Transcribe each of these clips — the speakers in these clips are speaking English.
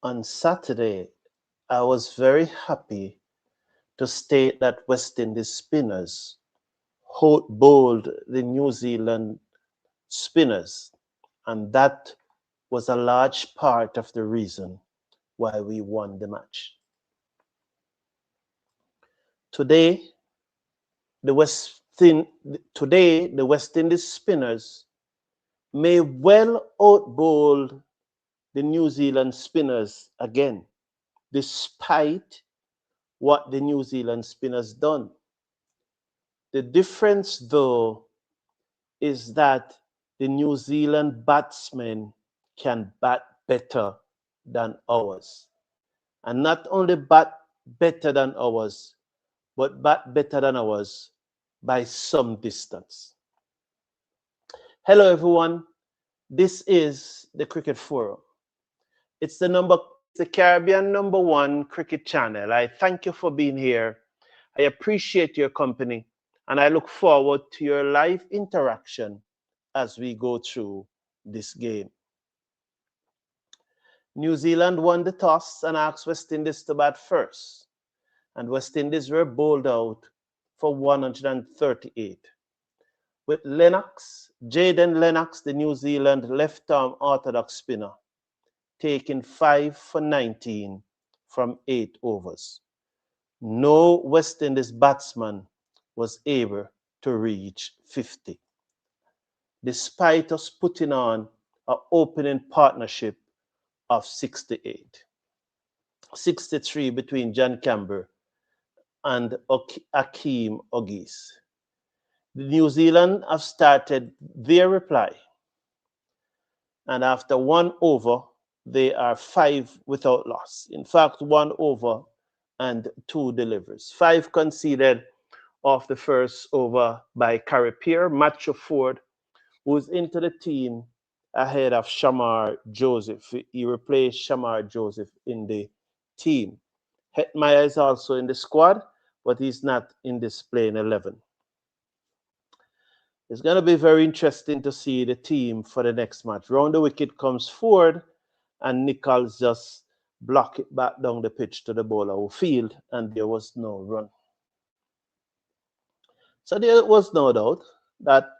On Saturday, I was very happy to state that West Indies spinners bowled the New Zealand spinners, and that was a large part of the reason why we won the match. Today, the West Indies spinners may well outbowl the New Zealand spinners again, despite what the New Zealand spinners done. The difference, though, is that the New Zealand batsmen can bat better than ours. And not only bat better than ours, but bat better than ours by some distance. Hello, everyone. This is the Cricket Forum. It's the Caribbean #1 cricket channel. I thank you for being here. I appreciate your company, and I look forward to your live interaction as we go through this game. New Zealand won the toss and asked West Indies to bat first, and West Indies were bowled out for 138. With Jayden Lennox, the New Zealand left-arm orthodox spinner, taking 5 for 19 from 8 overs. No West Indies batsman was able to reach 50, despite us putting on an opening partnership of 68. 63 between Campbell and Ackeem Auguste. The New Zealand have started their reply, and after 1 over, they are 5 without loss. In fact, 1 over and 2 deliveries. 5 conceded off the first over by Carty, Matthew Forde, who's into the team ahead of Shamar Joseph. He replaced Shamar Joseph in the team. Hetmyer is also in the squad, but he's not in this playing 11. It's going to be very interesting to see the team for the next match. Round the wicket comes Forde, and Nichols just block it back down the pitch to the bowler who field, and there was no run. So there was no doubt that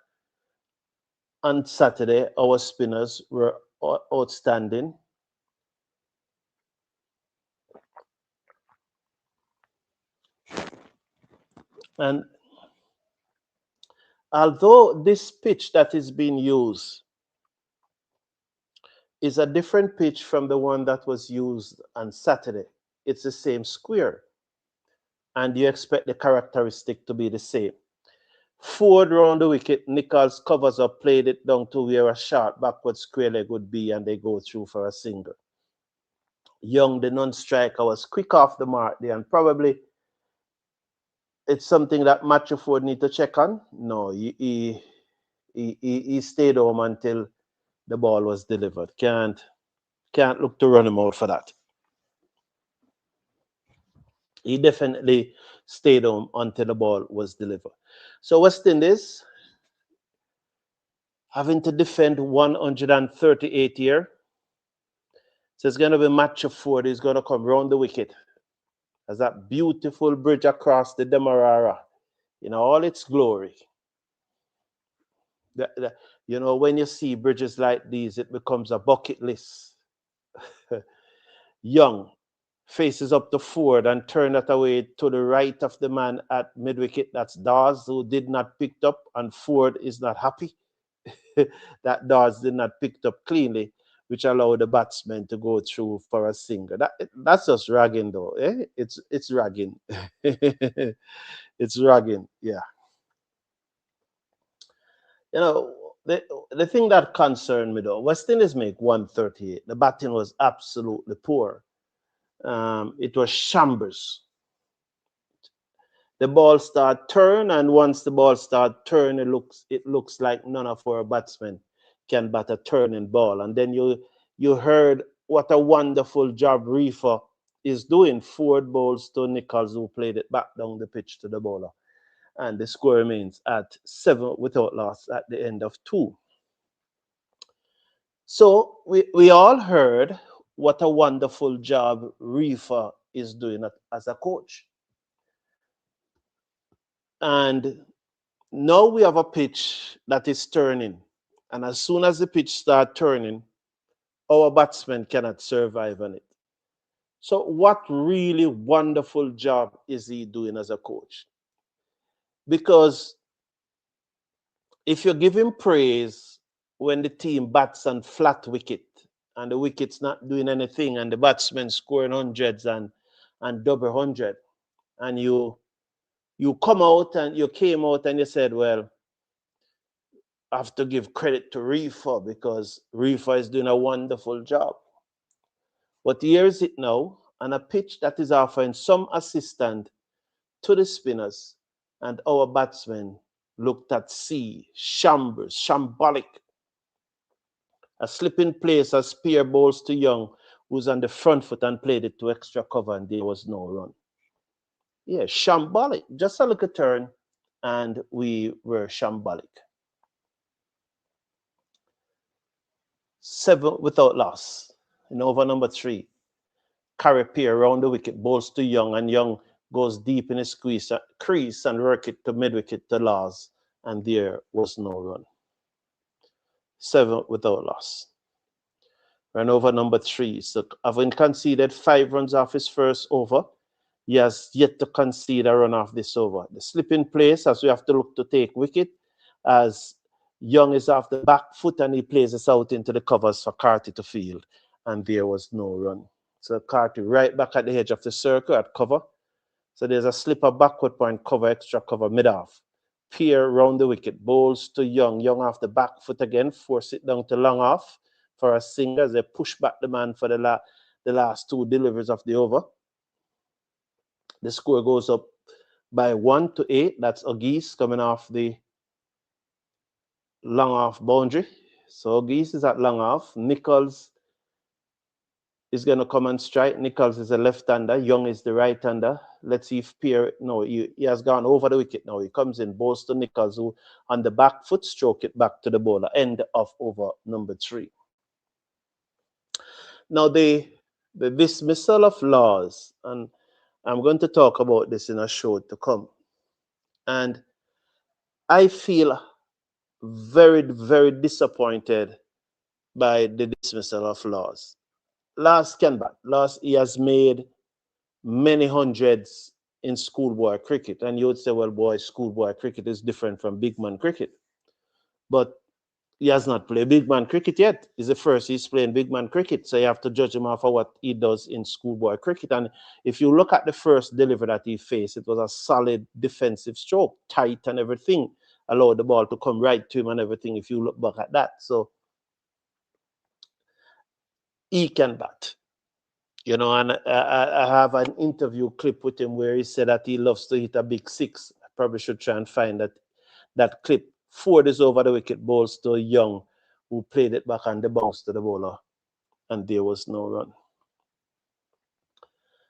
on Saturday, our spinners were outstanding. And although this pitch that is being used is a different pitch from the one that was used on Saturday, it's the same square, and you expect the characteristic to be the same. Forde round the wicket, Nichols covers up, played it down to where a sharp backward square leg would be, and they go through for a single. Young, the non-striker, was quick off the mark there, and probably it's something that Matthew Forde need to check on. No, he stayed home until the ball was delivered. Can't look to run him out for that. He definitely stayed home until the ball was delivered. So West Indies having to defend 138 here. So it's going to be Matthew Forde. He's going to come round the wicket. As that beautiful bridge across the Demerara in all its glory. You know, when you see bridges like these, it becomes a bucket list. Young faces up to Forde and turn that away to the right of the man at mid-wicket. That's Dawes, who did not pick up, and Forde is not happy that Dawes did not pick up cleanly, which allowed the batsman to go through for a single. That's just ragging, though. Eh? It's ragging. It's ragging, yeah. You know, the thing that concerned me, though, West Indies make 138. The batting was absolutely poor. It was shambles. The ball start turn, and once the ball start turn, it looks like none of our batsmen can bat a turning ball. And then you heard what a wonderful job Reefer is doing. Forde bowls to Nichols, who played it back down the pitch to the bowler. And the score remains at 7 without loss at the end of 2. So we all heard what a wonderful job Reefer is doing as a coach. And now we have a pitch that is turning. And as soon as the pitch starts turning, our batsmen cannot survive on it. So what really wonderful job is he doing as a coach? Because if you give him praise when the team bats on flat wicket and the wicket's not doing anything and the batsmen scoring hundreds and double hundred, and you come out and you came out and you said, well, I have to give credit to Reefer because Reefer is doing a wonderful job. But here is it now, on a pitch that is offering some assistance to the spinners, and our batsmen looked at sea, shambolic. A slip in place, a spear bowls to Young, who's on the front foot and played it to extra cover, and there was no run. Yeah, shambolic. Just a little turn, and we were shambolic. 7 without loss. In over number 3. Carry pair around the wicket, bowls to Young, and Young goes deep in his crease and work it to mid-wicket to Laws, and there was no run. 7 without loss. Run over number 3. So having conceded 5 runs off his first over, he has yet to concede a run off this over. The slip in place as we have to look to take wicket, as Young is off the back foot and he plays us out into the covers for Carty to field, and there was no run. So Carty right back at the edge of the circle at cover. So there's a slipper backward point, cover, extra cover, mid-off. Peer round the wicket, bowls to Young. Young off the back foot again, force it down to long off for a single as they push back the man for the last 2 deliveries of the over. The score goes up by 1 to 8. That's Auguste coming off the long off boundary. So Auguste is at long off. Nichols is going to come and strike. Nichols is a left-hander. Young is the right-hander. Let's see if Pierre, no, he has gone over the wicket now. He comes in, bowls to Nichols, who on the back foot stroke it back to the bowler. End of over number 3. Now the dismissal of Laws, and I'm going to talk about this in a show to come. And I feel very, very disappointed by the dismissal of Laws. Laws can bat. Laws, he has made many hundreds in schoolboy cricket. And you would say, well, boy, schoolboy cricket is different from big man cricket. But he has not played big man cricket yet. It's the first he's playing big man cricket. So you have to judge him off of what he does in schoolboy cricket. And if you look at the first delivery that he faced, it was a solid defensive stroke, tight and everything. Allowed the ball to come right to him and everything if you look back at that. So he can bat. You know, and I have an interview clip with him where he said that he loves to hit a big 6. I probably should try and find that clip. Forde is over the wicket, bowls to Young, who played it back on the bounce to the bowler, and there was no run.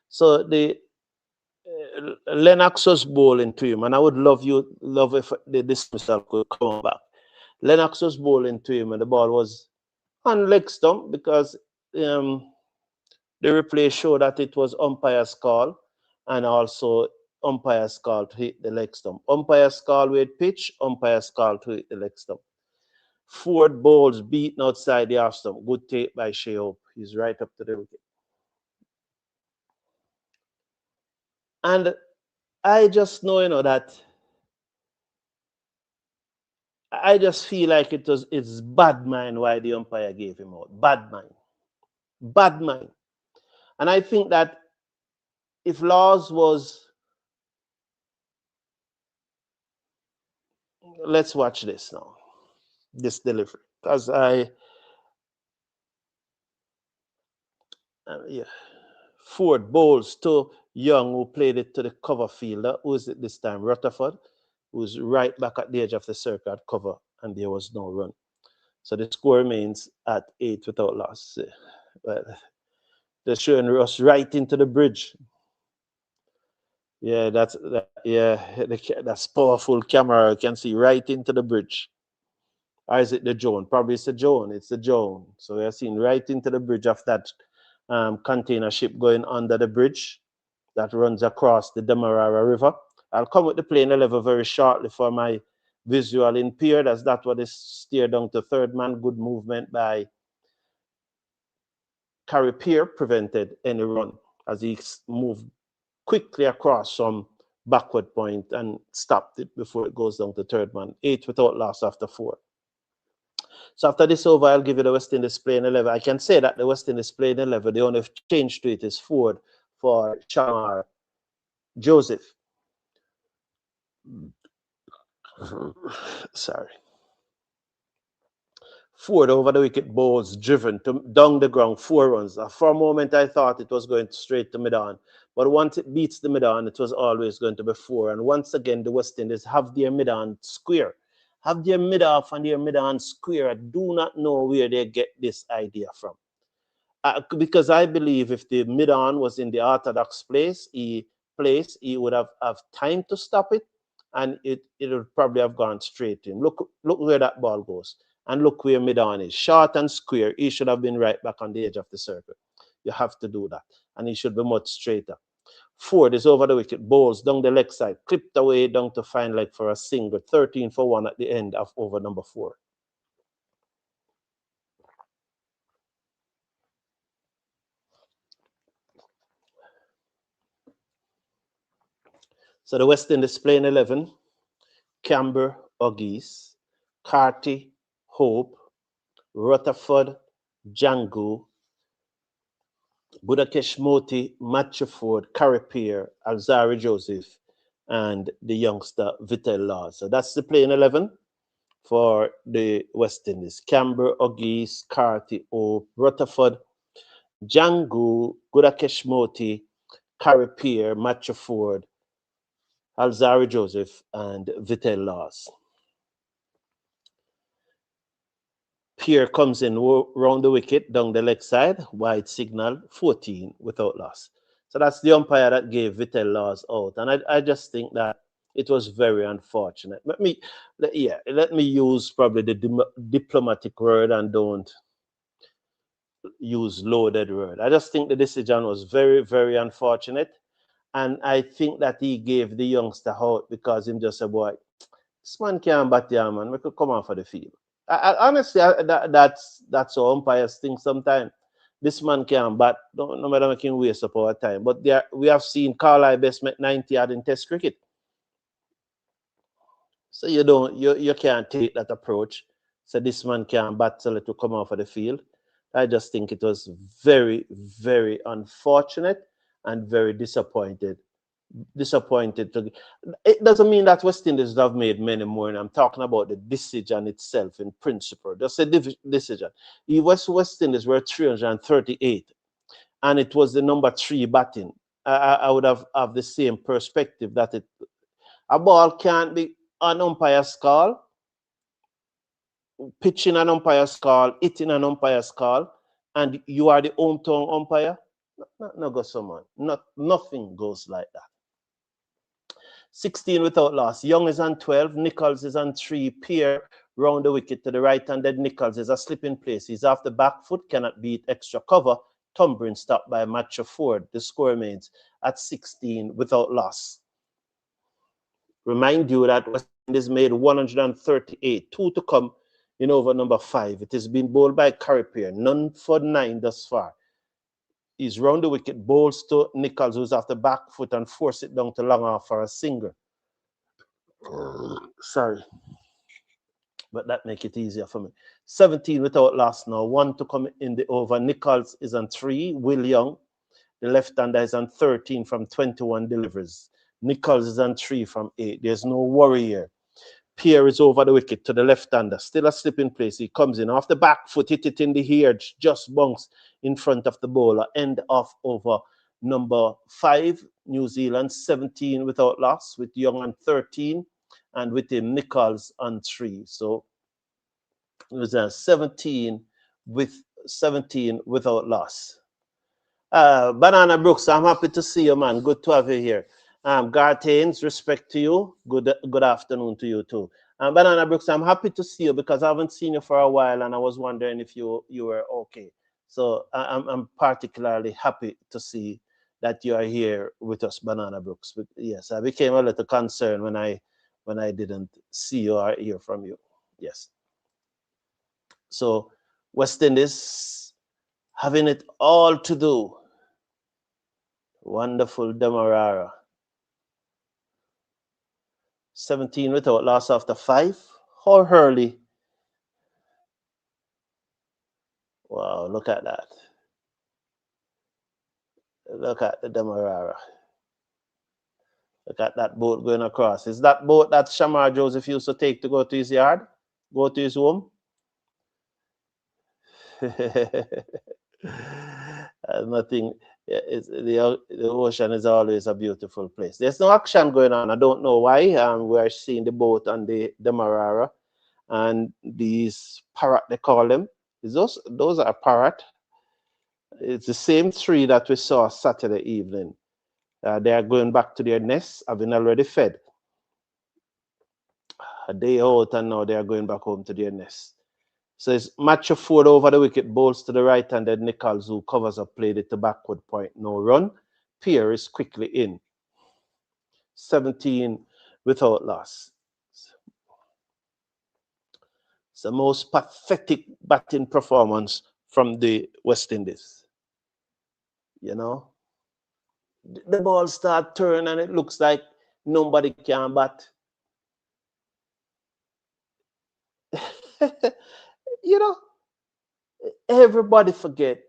So the Lennox was bowling to him, and I would love if the dismissal could come back. Lennox was bowling to him, and the ball was on leg stump because the replay showed that it was umpire's call, and also umpire's call to hit the leg stump. Umpire's call with pitch, umpire's call to hit the leg stump. Forde bowls beaten outside the half stump. Good take by Shai. He's right up to the wicket. And I just know, you know, that I just feel like it's bad mind why the umpire gave him out. Bad mind. Bad mind. And I think that if Laws was, let's watch this now, this delivery, because yeah, Forde bowls to Young, who played it to the cover fielder. Who is it this time? Rutherford, who's right back at the edge of the circle at cover, and there was no run. So the score remains at 8 without loss. Well, they're showing us right into the bridge. Yeah, that's powerful camera. You can see right into the bridge. Or is it the Joan? Probably it's the Joan. It's the Joan. So we are seeing right into the bridge of that container ship going under the bridge that runs across the Demerara River. I'll come with the playing 11 very shortly for my visual impaired, as that what is steered down to third man. Good movement by Carty prevented any run as he moved quickly across some backward point and stopped it before it goes down to third man. 8 without loss after 4. So after this over, I'll give you the West Indies playing 11. I can say that the West Indies playing 11, the only change to it is Forde for Shamar Joseph. Sorry. Forde over the wicket, balls driven down the ground, 4 runs. For a moment, I thought it was going straight to mid-on. But once it beats the mid-on, it was always going to be 4. And once again, the West Indies have their mid-on square. Have their mid-off and their mid-on square. I do not know where they get this idea from. Because I believe if the mid-on was in the orthodox place, he would have time to stop it, and it would probably have gone straight to him. Look where that ball goes. And look where mid-on is. Short and square. He should have been right back on the edge of the circle. You have to do that. And he should be much straighter. Forde is over the wicket. Bowls down the leg side. Clipped away down to fine leg for a single. 13 for 1 at the end of over number 4. So the West Indies playing 11. Campbell, Auguste, Carty, Hope, Rutherford, Jangoo, Gudakesh, Motie, Forde, Carty, Alzarri Joseph, and the youngster Vitel. So that's the playing 11 for the West Indies. Campbell, Auguste, Carty, Hope, Rutherford, Jangoo, Gudakesh, Motie, Carty, Forde, Alzarri Joseph, and Vitel. Pierre comes in round the wicket, down the leg side, wide signal, 14 without loss. So that's the umpire that gave Vitel out. And I just think that it was very unfortunate. Let me use probably the diplomatic word and don't use loaded word. I just think the decision was very, very unfortunate. And I think that he gave the youngster out because him just said, boy, this man can't bat here, man. We could come on for the field. Honestly, that's how umpires think sometimes. This man can't bat, no matter making waste of our time. But we have seen Carlisle best make 90 in Test cricket. So you can't take that approach. So this man can't bat so to come off of the field. I just think it was very, very unfortunate and very disappointed. It doesn't mean that West Indies have made many more, and I'm talking about the decision itself in principle. Just a decision. West Indies were 338, and it was the number 3 batting. I would have the same perspective that a ball can't be an umpire's call, pitching an umpire's call, hitting an umpire's call, and you are the hometown umpire. No go someone. Nothing goes like that. 16 without loss. Young is on 12. Nichols is on 3. Pierre round the wicket to the right-handed. Nichols is asleep in place. He's off the back foot, cannot beat extra cover. Tumbling stopped by Forde. The score remains at 16 without loss. Remind you that West Indies made 138. 2 to come in over number 5. It has been bowled by Carty. None for 9 thus far. He's round the wicket, bowls to Nichols, who's off the back foot, and force it down to long off for a single. Sorry. But that make it easier for me. 17 without loss now. 1 to come in the over. Nichols is on 3. Will Young, the left-hander, is on 13 from 21 deliveries. Nichols is on 3 from 8. There's no worry here. Pierre is over the wicket to the left-hander, still asleep in place. He comes in off the back foot, hit it in the ear, just bunks in front of the bowler. End of over number 5. New Zealand 17 without loss, with Young on 13, and with him Nichols on 3. So it was a 17 without loss. Banana Brooks, I'm happy to see you, man. Good to have you here. Garth Haynes, respect to you. Good afternoon to you too. Banana Brooks, I'm happy to see you because I haven't seen you for a while, and I was wondering if you were okay. So I'm particularly happy to see that you are here with us, Banana Brooks. Yes, I became a little concerned when I didn't see you or hear from you. Yes. So West Indies having it all to do. Wonderful Demerara. 17 without loss after 5. How early? Wow, look at that. Look at the Demerara. Look at that boat going across. Is that boat that Shamar Joseph used to take to go to his yard? Go to his home? Nothing. The ocean is always a beautiful place. There's no action going on. I don't know why. We're seeing the boat on the Demerara. And these parrot, they call them. Those are parrot. It's the same 3 that we saw Saturday evening. They are going back to their nests, having already fed. A day out, and now they are going back home to their nest. So it's match of Forde over the wicket, bowls to the right, and then Nichols, who covers up, played it to backward point. No run. Pierre is quickly in. 17 without loss. It's the most pathetic batting performance from the West Indies. You know, the ball start turning and it looks like nobody can bat. You know, everybody forget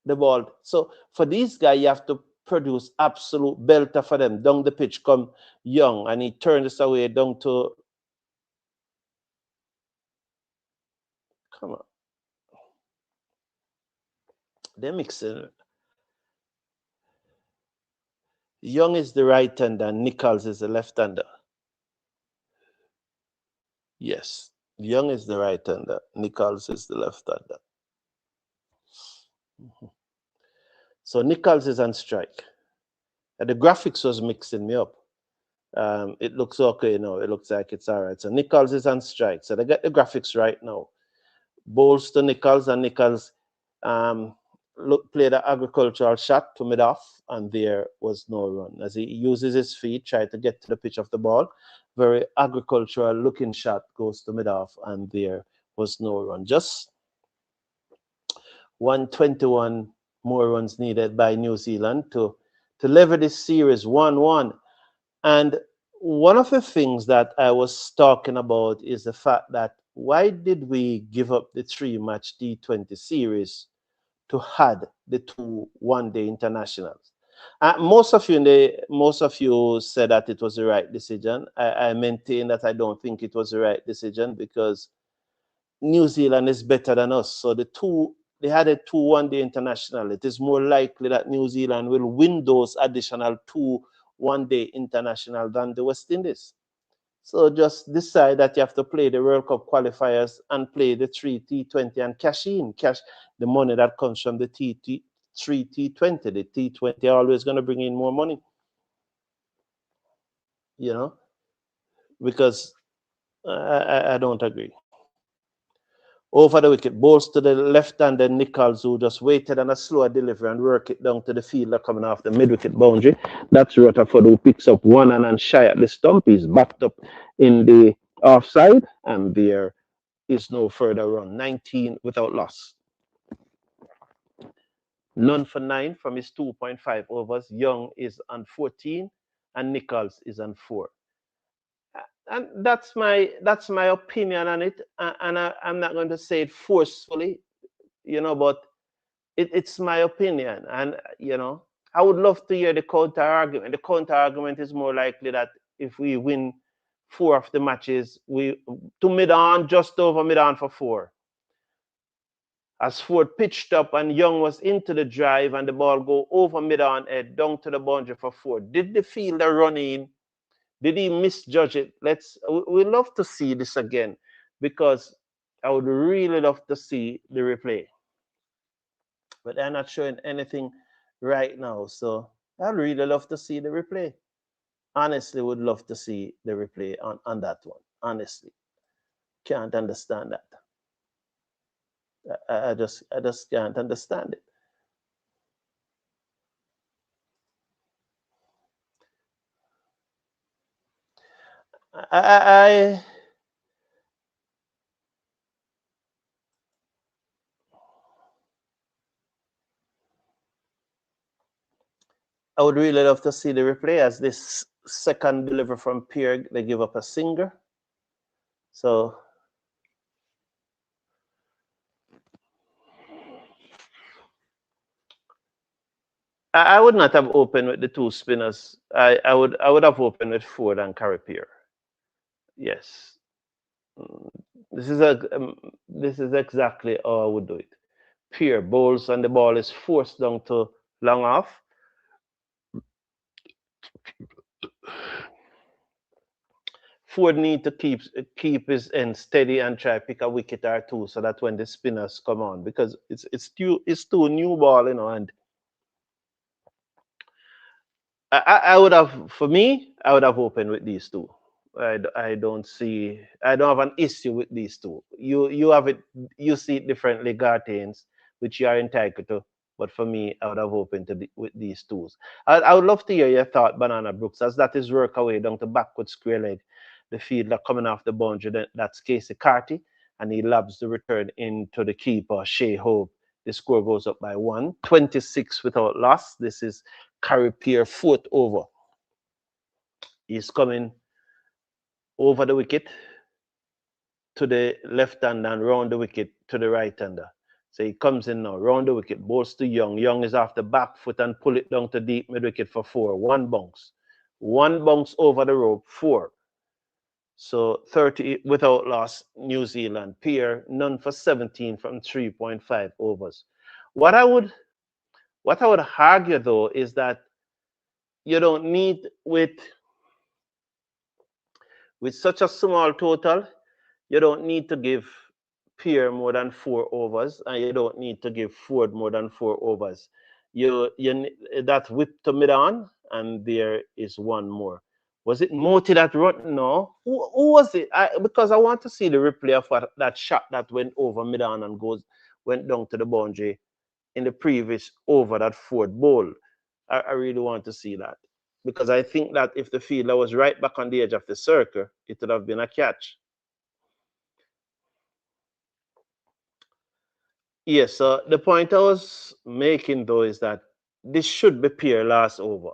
the ball. So for these guys, you have to produce absolute belter for them. Down the pitch come Young, and he turns this away down to... Come on. They're mixing. Young is the right-hander, and Nichols is the left-hander. Yes. Young is the right-hander. Nichols is the left-hander. So Nichols is on strike. And the graphics was mixing me up. It looks okay now. It looks like it's all right. So Nichols is on strike. So they get the graphics right now. Bowls to Nichols, and Nichols played an agricultural shot to mid-off, and there was no run. As he uses his feet, tried to get to the pitch of the ball. Very agricultural looking shot, goes to mid-off, and there was no run. Just 121 more runs needed by New Zealand to level this series 1-1. And one of the things that I was talking about is the fact that why did we give up the 3-match T20 series to add the 2 one-day internationals? Most of you said that it was the right decision. I maintain that I don't think it was the right decision, because New Zealand is better than us. So they had a 2 one-day international. It is more likely that New Zealand will win those additional 2 one-day international than the West Indies. So just decide that you have to play the World Cup qualifiers and play the 3 T20 and cash the money that comes from the 3 T20. The T20 are always going to bring in more money, you know, because I don't agree. Over the wicket, balls to the left-hander Nichols, who just waited on a slower delivery and work it down to the fielder coming off the mid-wicket boundary. That's Rutherford, who picks up one and Shai at the stump. He's backed up in the offside, and there is no further run. 19 without loss. None for 9 from his 2.5 overs. Young is on 14, and Nichols is on 4. And that's my opinion on it, and I'm not going to say it forcefully, but it's my opinion. And I would love to hear the counter argument. The counter argument is more likely that if we win 4 of the matches, we to mid-on, just over mid-on for 4. As Forde pitched up and Young was into the drive, and the ball go over mid-on head down to the boundary for 4. Did the fielder run in? Did he misjudge it? We love to see this again, because I would really love to see the replay. But they're not showing anything right now. So I'd really love to see the replay. Honestly, would love to see the replay on that one. Honestly. Can't understand that. I just can't understand it. I would really love to see the replay as this second delivery from Pierre, they give up a singer. So I would not have opened with the two spinners. I would have opened with Forde and Carty. Yes. This is this is exactly how I would do it. Pierre bowls and the ball is forced down to long off. Forde need to keep his end steady and try pick a wicket or two so that when the spinners come on, because it's too new ball, and I would have, for me, I would have opened with these two. I don't have an issue with these two. You have it, you see it differently, Gartains, which you are entitled to. But for me, I would have opened with these twos. I would love to hear your thought, Banana Brooks, as that is work away down to backward square leg. The fielder coming off the boundary, that's Keacy Carty, and he lobs the return into the keeper, Shai. The score goes up by 1. 26 without loss. This is Carty fourth over. He's coming over the wicket to the left hand and round the wicket to the right hander. So he comes in now, round the wicket, bowls to Young. Young is off the back foot and pull it down to deep mid wicket for 4. One bounce. One bounce over the rope, 4. So 30 without loss, New Zealand. Pierre, none for 17 from 3.5 overs. What I would argue though is that you don't need with such a small total, you don't need to give Pierre more than 4 overs, and you don't need to give Forde more than 4 overs. You that whip to mid on, and there is one more. Was it Motie that wrote? No. Who was it? Because I want to see the replay of that shot that went over mid on and went down to the boundary in the previous over that Forde bowl. I really want to see that, because I think that if the fielder was right back on the edge of the circle, it would have been a catch. Yes, so the point I was making though is that this should be Pierre last over.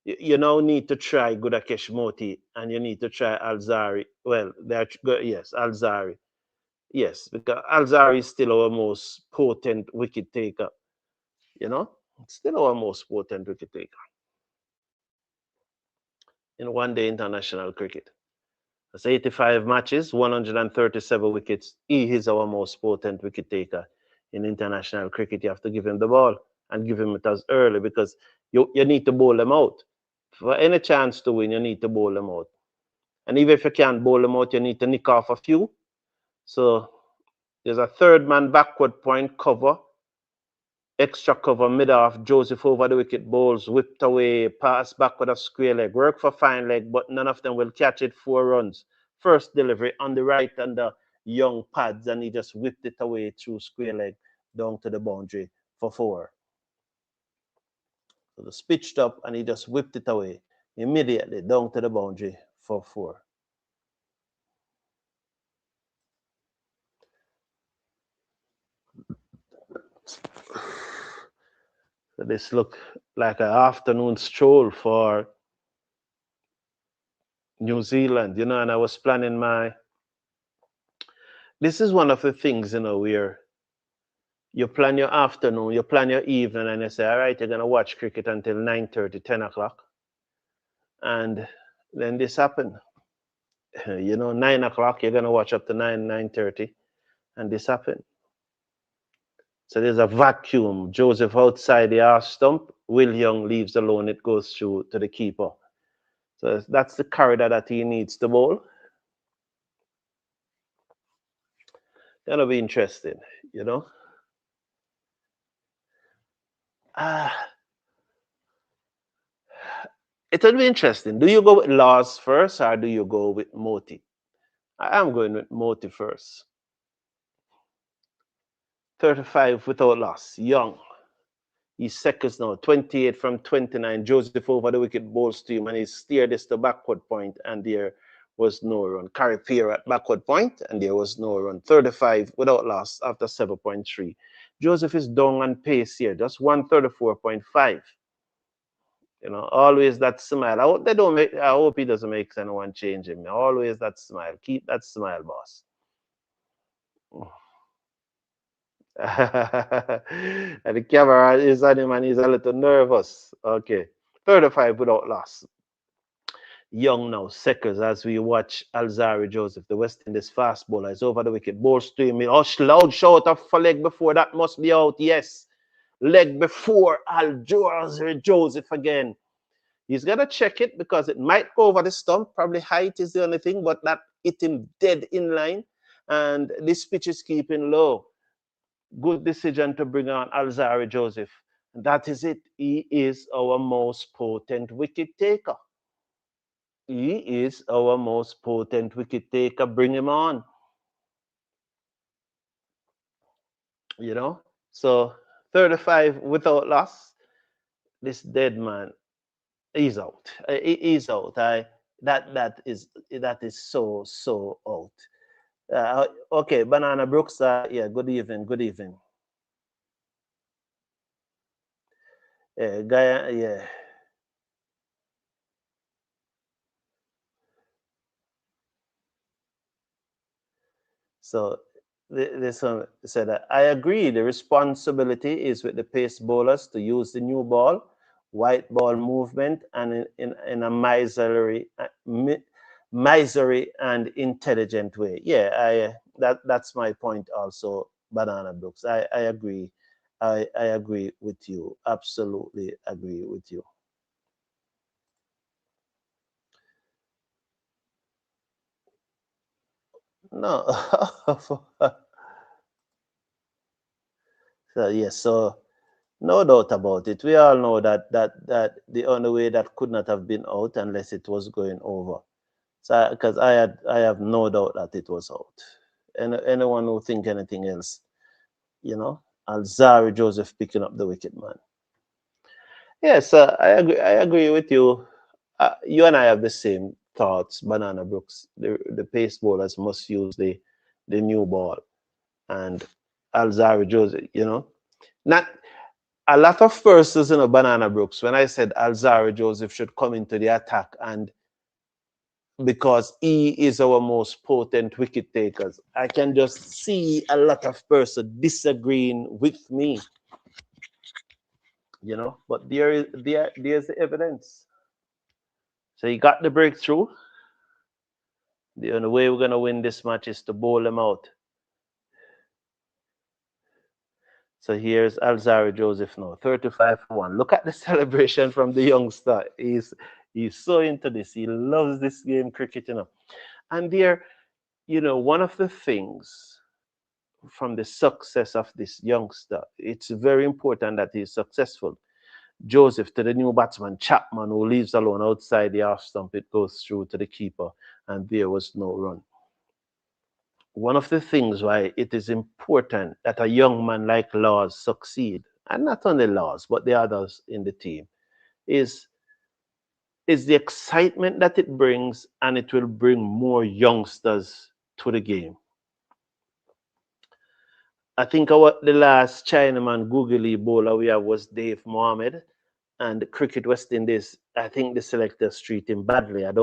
You now need to try Gudakesh Motie, and you need to try Alzarri. Well, yes, Alzarri. Yes, because Alzarri is still our most potent wicket taker. Still our most potent wicket taker in one-day international cricket. That's 85 matches, 137 wickets. He is our most potent wicket taker in international cricket. You have to give him the ball and give him it as early, because you need to bowl them out. For any chance to win, you need to bowl them out. And even if you can't bowl them out, you need to nick off a few. So there's a third man backward point cover. Extra cover, mid off, Joseph over the wicket, bowls, whipped away, pass back with a square leg, work for fine leg, but none of them will catch it. 4 runs. First delivery on the right under Young pads, and he just whipped it away through square leg down to the boundary for 4. So the pitched up, and he just whipped it away immediately down to the boundary for 4. So this looked like an afternoon stroll for New Zealand, and I was planning this is one of the things, where you plan your afternoon, you plan your evening, and you say, all right, you're going to watch cricket until 9:30, 10 o'clock. And then this happened. 9 o'clock, you're going to watch up to 9:30, and this happened. So there's a vacuum. Joseph outside the half stump. Will Young leaves alone. It goes through to the keeper. So that's the corridor that he needs to bowl. That'll be interesting, It will be interesting. Do you go with Laws first, or do you go with Motie? I am going with Motie first. 35 without loss. Young. He's seconds now. 28 from 29. Joseph over the wicket bowls to him, and he steered this to backward point, and there was no run. Carry Pierre at backward point, and there was no run. 35 without loss after 7.3. Joseph is down on pace here, just 134.5. You know, always that smile. I hope he doesn't make anyone change him. Always that smile. Keep that smile, boss. And the camera is on him and he's a little nervous. Okay. 35 without loss. Young now, seconds as we watch Alzarri Joseph, the West Indies fast bowler, is over the wicket. Bowls to him. Oh, loud shout off for leg before. That must be out. Yes. Leg before Alzarri Joseph again. He's got to check it because it might go over the stump. Probably height is the only thing, but that hit him dead in line. And this pitch is keeping low. Good decision to bring on Alzarri Joseph. That is it. He is our most potent wicket taker. He is our most potent wicket taker. Bring him on. You know? So 35 without loss. This dead man, he's out. He's out. That is so out. Okay, Banana Brooks. Yeah, good evening. Good evening. Guyana, yeah. So this one said, I agree. The responsibility is with the pace bowlers to use the new ball, white ball movement, and in a miserly and intelligent way. Yeah, that's my point also, Banana Brooks. I agree. I agree with you. Absolutely agree with you. No. So yes, so no doubt about it. We all know that the only way that could not have been out unless it was going over. So because I have no doubt that it was out. And anyone who think anything else, you know, Alzarri Joseph picking up the wicket, man. Yes, I agree with you. You and I have the same thoughts, Banana Brooks. The pace bowlers must use the new ball, and Alzarri Joseph, you know, not a lot of persons, you know, Banana Brooks, when I said Alzarri Joseph should come into the attack, and because he is our most potent wicket takers, I can just see a lot of persons disagreeing with me, you know, but there's the evidence. So he got the breakthrough. The only way we're gonna win this match is to bowl him out. So here's Alzarri Joseph now, 35 for 1. Look at the celebration from the youngster. He's so into this. He loves this game, cricket, you know. And there, you know, one of the things from the success of this youngster, it's very important that he's successful. Joseph to the new batsman, Chapman, who leaves alone outside the half stump, it goes through to the keeper, and there was no run. One of the things why it is important that a young man like Laws succeed, and not only Laws, but the others in the team, is the excitement that it brings, and it will bring more youngsters to the game. I think the last Chinaman googly bowler we have was Dave Mohammed, and the Cricket West Indies. I think the selectors treat him badly. I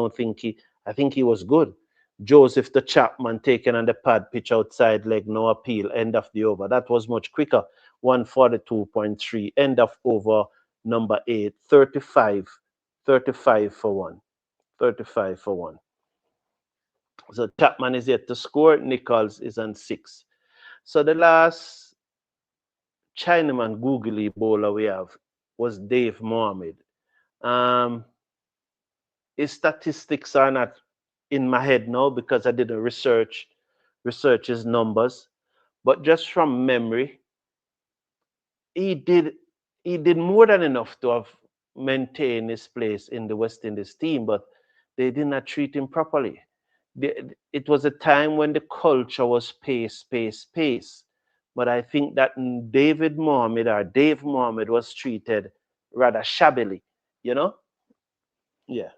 think he was good. Joseph the Chapman taken on the pad, pitch outside leg, no appeal, end of the over. That was much quicker. 142.3, end of over number 8, 35 for 1. 35 for 1. So Chapman is yet to score. Nichols is on 6. So the last Chinaman googly bowler we have was Dave Mohammed. His statistics are not in my head now because I didn't research his numbers, but just from memory, he did more than enough to have maintained his place in the West Indies team, but they did not treat him properly. It was a time when the culture was pace, pace, pace. But I think that David Mohammed or Dave Mohammed was treated rather shabbily, you know? Yeah.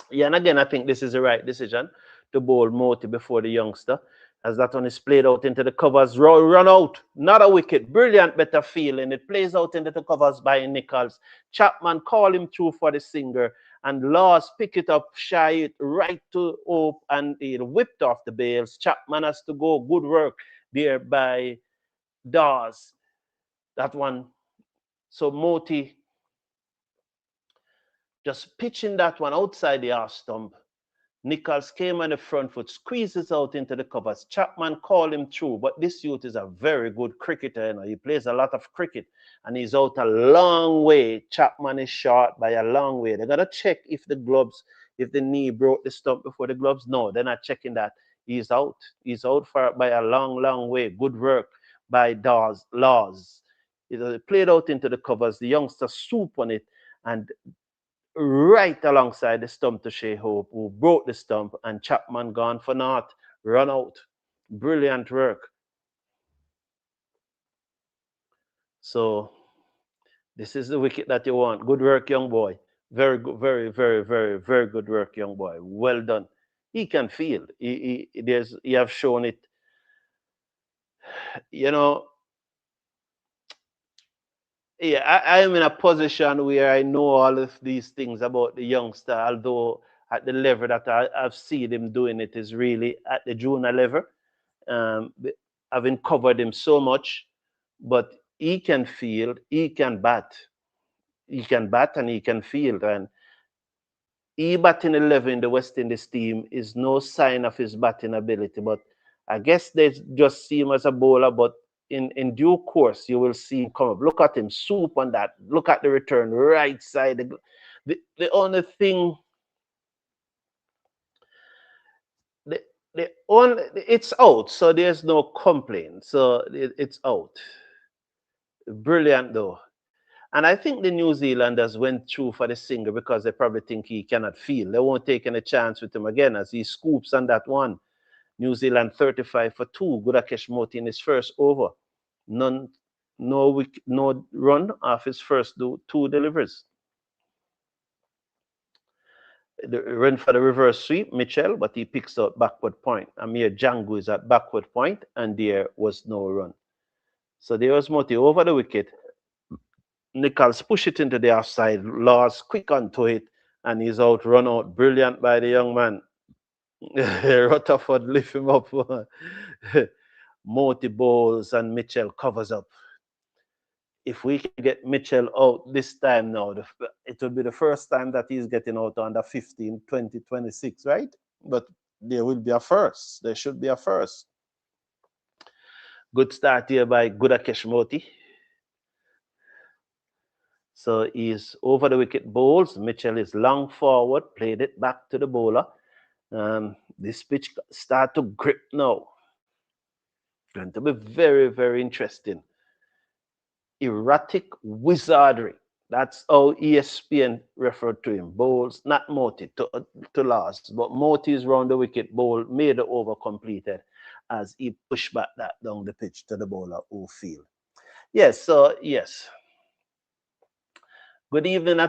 Yeah, and again, I think this is the right decision to bowl Motie before the youngster, as that one is played out into the covers, run out, not a wicket, brilliant, better feeling. It plays out into the covers by Nichols. Chapman call him through for the singer, and Laws pick it up, shy it right to Hope, and it whipped off the bails. Chapman has to go. Good work there by Dawes. That one. So Motie just pitching that one outside the half stump. Nichols came on the front foot, squeezes out into the covers. Chapman called him through, but this youth is a very good cricketer. You know, he plays a lot of cricket, and he's out a long way. Chapman is short by a long way. They're gonna check if the gloves, if the knee broke the stump before the gloves. No, they're not checking that. He's out. He's out for by a long way. Good work by Laws. It played out into the covers. The youngster swoop on it, and right alongside the stump to Shea Hope, who broke the stump, and Chapman gone for naught, run out. Brilliant work. So this is the wicket that you want. Good work, young boy. Very good, very good work, young boy. Well done. He can field. He have shown it. You know, yeah, I am in a position where I know all of these things about the youngster, although at the level that I've seen him doing it is really at the junior level. Having covered him so much, but he can field, he can bat. He can bat and he can field. And he batting 11 in the West Indies team is no sign of his batting ability. But I guess they just see him as a bowler, but in due course, you will see him come up. Look at him, swoop on that. Look at the return, right side. The only thing, the only, it's out, so there's no complaint. So it's out. Brilliant though. And I think the New Zealanders went through for the singer because they probably think he cannot field. They won't take any chance with him again as he scoops on that one. New Zealand 35 for 2. Gudakesh Motie in his first over. No run off his first 2 deliveries. The run for the reverse sweep, Mitchell, but he picks out backward point. Amir Jangoo is at backward point, and there was no run. So there was Motie over the wicket. Nichols push it into the offside. Laws quick onto it, and he's out, run out. Brilliant by the young man. Rutherford lift him up. Motie bowls and Mitchell covers up. If we can get Mitchell out this time now, it will be the first time that he's getting out under 15, 20, 26, right? But there will be a first. There should be a first. Good start here by Gudakesh Motie. So he's over the wicket bowls. Mitchell is long forward, played it back to the bowler. This pitch start to grip now. Going to be very interesting. Erratic wizardry. That's how ESPN referred to him. Bowls, not Motie, to last, but Motie is round the wicket, bowl, made the over completed as he pushed back that down the pitch to the bowler who field. Yes, so yes. Good evening,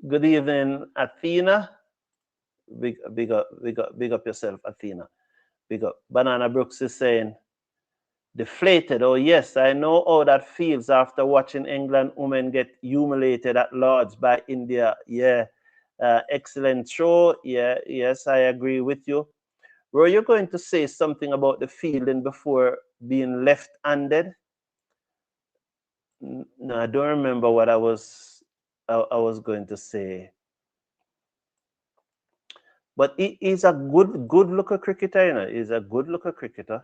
good evening, Athena. Big up yourself, Athena. Big up. Banana Brooks is saying, deflated. Oh yes, I know how that feels after watching England women get humiliated at Lords by India. Yeah, excellent show. Yeah, yes, I agree with you. Were you going to say something about the fielding before being left-handed? No, I don't remember what I was going to say. But he's a good looker cricketer, you know. He's a good looker cricketer.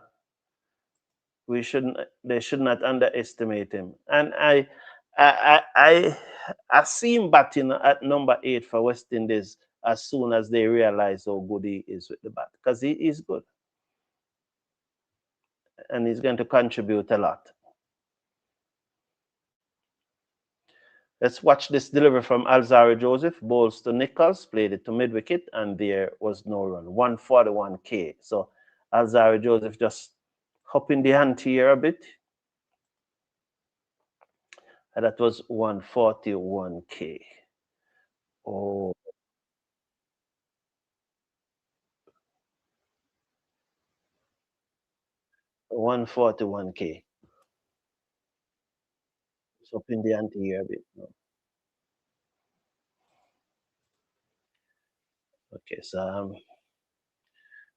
They should not underestimate him. And I see him batting at number 8 for West Indies as soon as they realize how good he is with the bat, because he is good. And he's going to contribute a lot. Let's watch this delivery from Alzarri Joseph. Bowls to Nichols, played it to mid-wicket, and there was no run. 141 K. So Alzarri Joseph just Up in the ante here a bit. And that was 141K. Oh, 141K. It's up in the ante here a bit. No. Okay, so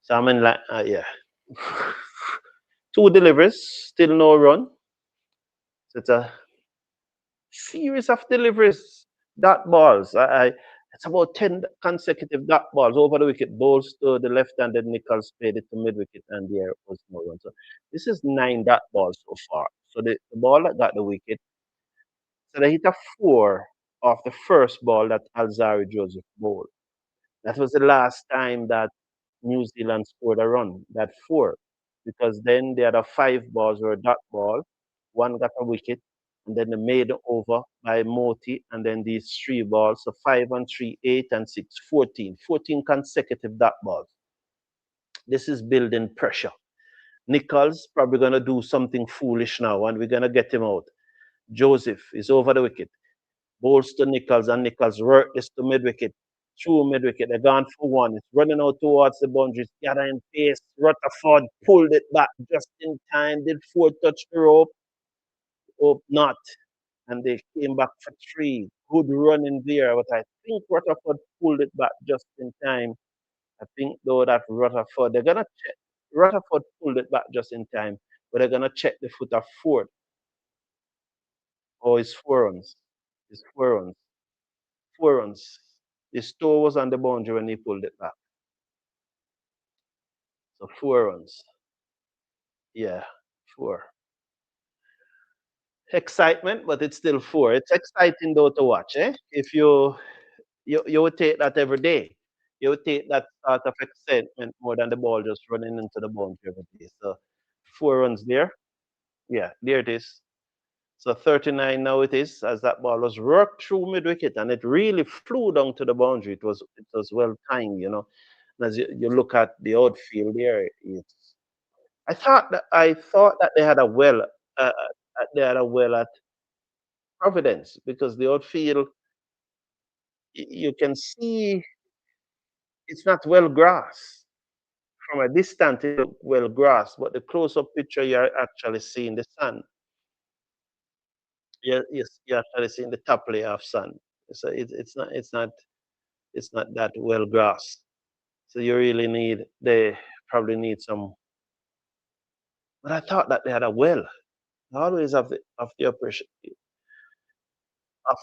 I'm in like, yeah. Two deliveries, still no run. So it's a series of deliveries, dot balls. It's about 10 consecutive dot balls over the wicket. Balls to the left and then Nichols played it to mid wicket and there was no run. So this is 9 dot balls so far. So the ball that got the wicket, so they hit a 4 off the first ball that Alzarri Joseph bowled. That was the last time that New Zealand scored a run, that 4. Because then the other 5 balls were dot ball. One got a wicket, and then they made over by Motie, and then these 3 balls. So 5 and 3, 8 and 6, 14. 14 consecutive dot balls. This is building pressure. Nichols probably going to do something foolish now, and we're going to get him out. Joseph is over the wicket. Bowls to Nichols, and Nichols work this to mid wicket. Through mid wicket, they're gone for 1. It's running out towards the boundaries, gathering pace. Rutherford pulled it back just in time. Did Forde touch the rope? Hope not. And they came back for 3. Good running there, but I think Rutherford pulled it back just in time. I think though that Rutherford, they're gonna check. Rutherford pulled it back just in time, but they're gonna check the foot of Forde. Oh, it's 4 runs. It's 4 runs. 4 runs. His toe was on the boundary when he pulled it back. So 4 runs. Yeah, 4. Excitement, but it's still 4. It's exciting though to watch, eh? If you would take that every day. You would take that sort of excitement more than the ball just running into the boundary every day. So 4 runs there. Yeah, there it is. So 39 now it is, as that ball was worked through mid wicket and it really flew down to the boundary. It was well timed, you know. And as you look at the outfield there, it's I thought that they had a well at Providence because the outfield you can see it's not well grass. From a distance, it look well grass, but the close-up picture you're actually seeing the sun. You're actually seeing the top layer of sun. So it's not that well grass. So you really they probably need some. But I thought that they had a well. I always have the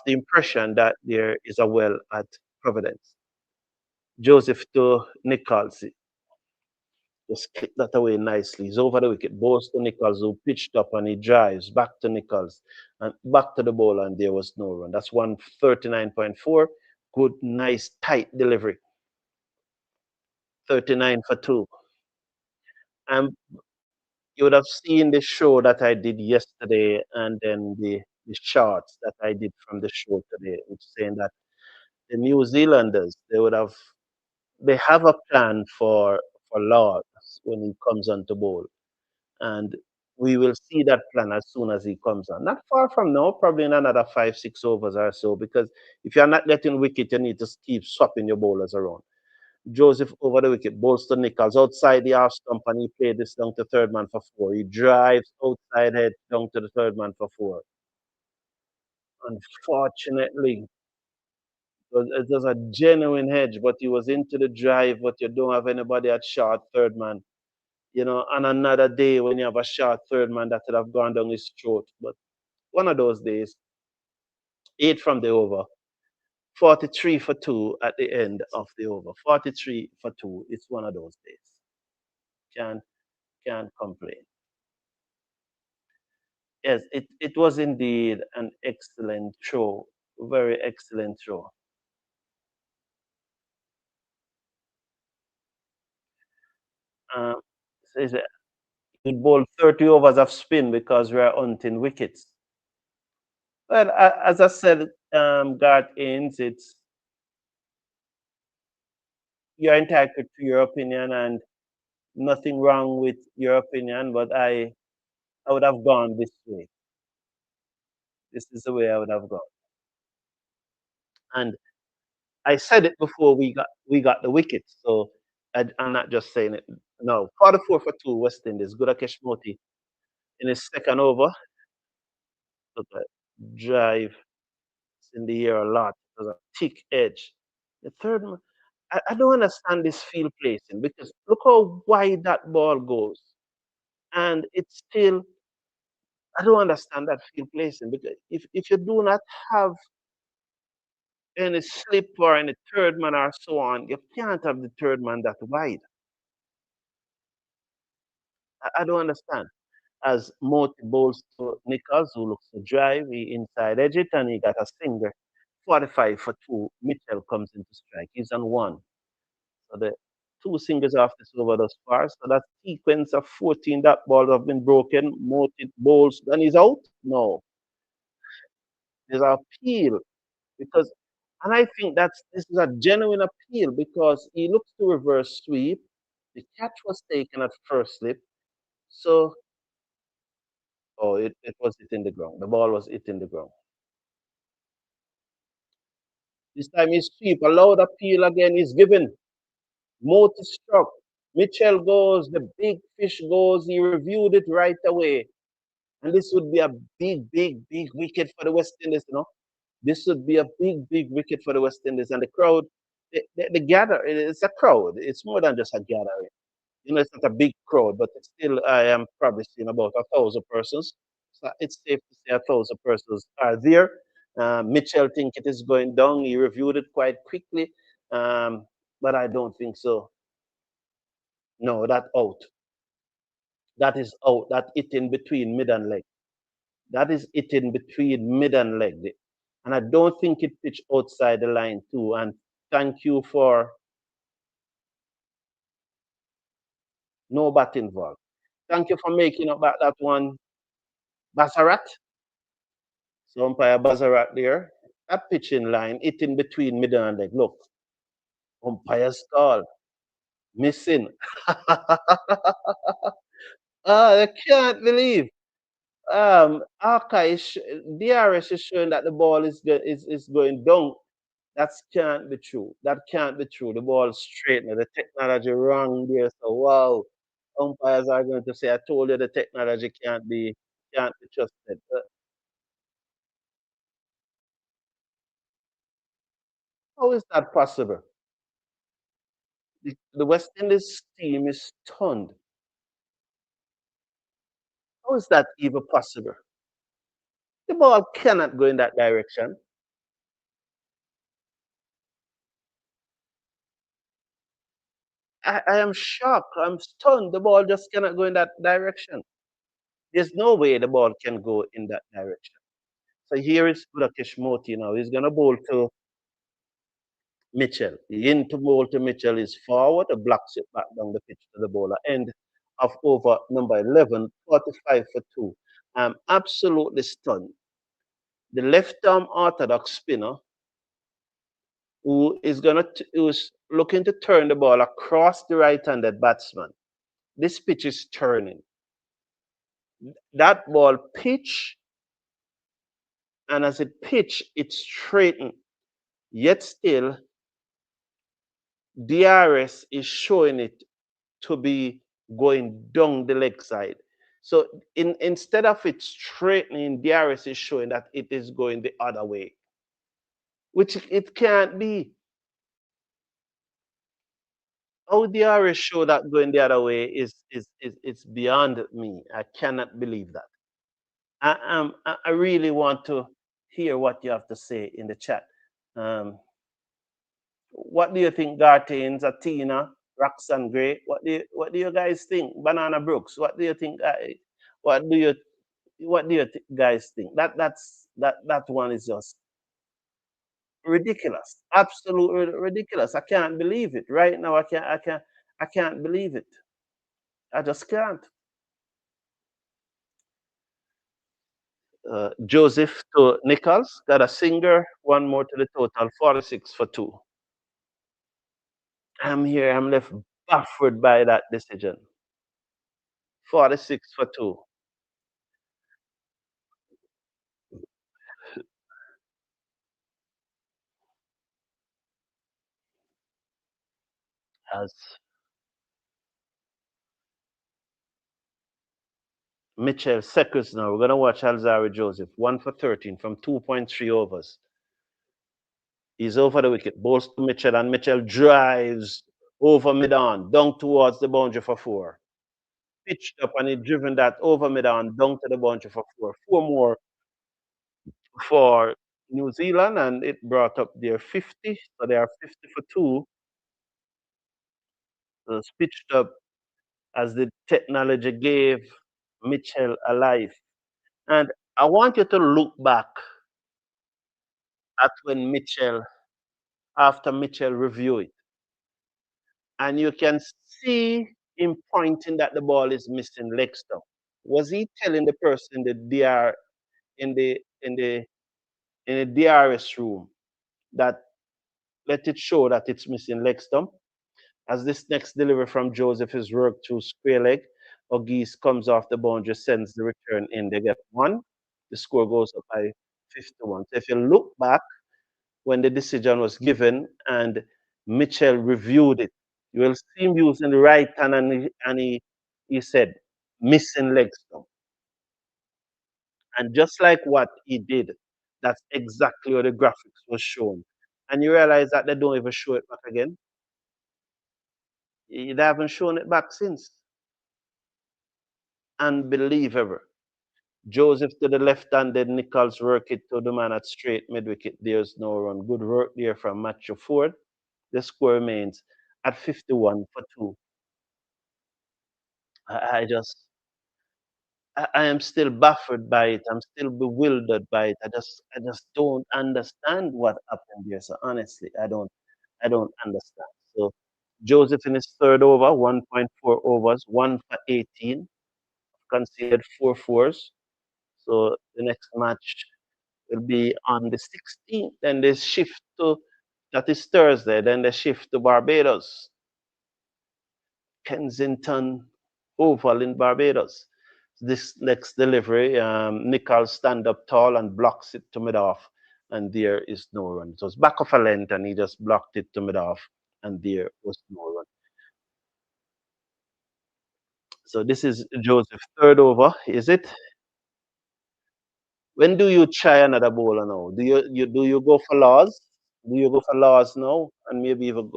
impression that there is a well at Providence. Joseph to Nichols just kicked that away nicely. He's over the wicket. Balls to Nichols, who pitched up and he drives back to Nichols and back to the ball, and there was no run. That's 139.4. Good, nice, tight delivery. 39 for 2. And you would have seen the show that I did yesterday and then the charts that I did from the show today, which saying that the New Zealanders, they have a plan for Lords when he comes on to bowl. And we will see that plan as soon as he comes on. Not far from now, probably in another 5, 6 overs or so, because if you're not getting wicket, you need to keep swapping your bowlers around. Joseph over the wicket, bowls to Nichols outside the half stump, and he played this down to third man for 4. He drives outside head down to the third man for 4. Unfortunately, it was a genuine hedge, but he was into the drive, but you don't have anybody at short third man. On another day when you have a short third man that would have gone down his throat. But one of those days, 8 from the over, 43 for 2 at the end of the over. 43 for 2. It's one of those days. Can't can't complain. Yes, it was indeed an excellent throw. Very excellent throw. Um, says that he bowl 30 overs of spin because we are hunting wickets. Well, as I said, Garth Ains, you're entitled to your opinion, and nothing wrong with your opinion, but I would have gone this way. This is the way I would have gone. And I said it before we got the wickets, so I'm not just saying it. No, 44 for 2 West Indies. Gudakesh Motie in his second over. Look at drive. It's in the air a lot. It was a thick edge. The third one, I don't understand this field placing because look how wide that ball goes. And it's still, I don't understand that field placing because if you do not have any slip or any third man or so on, you can't have the third man that wide. I don't understand. As Motie bowls to Nichols, who looks to drive, he inside edge it, and he got a singer. 45 for 2. Mitchell comes into strike. He's on one. So the two singers off this over thus far. So that sequence of 14 that balls have been broken. Motie bowls, and he's out? No. There's an appeal because, and I think this is a genuine appeal because he looks to reverse sweep. The catch was taken at first slip. So, oh, it was hitting the ground. The ball was hitting the ground. This time he sweep, a loud appeal again is given. Motie struck. Mitchell goes, the big fish goes. He reviewed it right away. And this would be a big, big, big wicket for the West Indies, you know. This would be a big, big wicket for the West Indies. And the crowd, the gather, it's a crowd. It's more than just a gathering. You know, it's not a big crowd, but it's still, I am probably seeing about 1,000 persons. So it's safe to say 1,000 persons are there. Mitchell think it is going down. He reviewed it quite quickly, but I don't think so. No, that out. That is out. That it in between mid and leg. That is it in between mid and leg. And I don't think it pitched outside the line too. And thank you for no bat involved. Thank you for making up that one, Basarat. So umpire Basarat there. That pitching line, it in between mid and leg. Look, umpire's call. Missing. I can't believe. DRS is showing that the ball is going down. That can't be true. That can't be true. The ball straight now. The technology wrong there. So wow, umpires are going to say, "I told you the technology can't be trusted." How is that possible? The West Indies team is stunned. How is that even possible? The ball cannot go in that direction. I am shocked. I'm stunned. The ball just cannot go in that direction. There's no way the ball can go in that direction. So here is Gudakesh Motie now. He's gonna bowl to Mitchell. The in to bowl to Mitchell is forward, blocks it back down the pitch to the bowler. End of over number 11, 45 for 2. I'm absolutely stunned. The left arm orthodox spinner who's looking to turn the ball across the right-handed batsman. This pitch is turning. That ball pitch, and as it pitch, it's straightened. Yet still, DRS is showing it to be going down the leg side. So instead of it straightening, DRS is showing that it is going the other way, which it can't be. How DRS show that going the other way is beyond me. I cannot believe that. I really want to hear what you have to say in the chat. What do you think, Gartines, Atina, Roxanne Gray? What do you guys think? Banana Brooks, what do you think? What do you guys think? That one is just ridiculous, absolutely ridiculous. I can't believe it right now. I can't believe it. I just can't. Joseph to Nichols got a singer, one more to the total, 46 for 2. I'm here. I'm left baffled by that decision. 46 for 2. As Mitchell seconds now. We're going to watch Alzarri Joseph. 1 for 13 from 2.3 overs. He's over the wicket. Balls to Mitchell, and Mitchell drives over mid-on, down towards the boundary for 4. Pitched up, and he driven that over mid-on, down to the boundary for 4. 4 more for New Zealand, and it brought up their 50. So they are 50 for 2. So it's pitched up as the technology gave Mitchell a life. And I want you to look back at when Mitchell, after Mitchell reviewed it, and you can see him pointing that the ball is missing leg stump. Was he telling the person in the DR in the DRS room that let it show that it's missing leg stump? As this next delivery from Joseph is worked through square leg, Auguste comes off the boundary, sends the return in. They get 1. The score goes up by 51. So if you look back when the decision was given and Mitchell reviewed it, you will see him using the right hand, and he said, missing leg stump. And just like what he did, that's exactly what the graphics was shown. And you realize that they don't even show it back again. They haven't shown it back since. Unbelievable. Joseph to the left-handed, Nichols work it to the man at straight mid-wicket. There's no run. Good work there from Matthew Forde. The score remains at 51 for 2. I just, I am still baffled by it. I'm still bewildered by it. I just don't understand what happened here. So honestly, I don't understand. So Joseph in his third over, 1.4 overs, 1 for 18, conceded 4 fours. So the next match will be on the 16th. Then they shift to, that is Thursday. Then they shift to Barbados, Kensington Oval in Barbados. This next delivery, Nichols stand up tall and blocks it to mid-off, and there is no run. So it's back of a length, and he just blocked it to mid-off, and there was no run. So this is Joseph's third over, is it? When do you try another bowler now? Do you go for laws? Do you go for laws now, and maybe even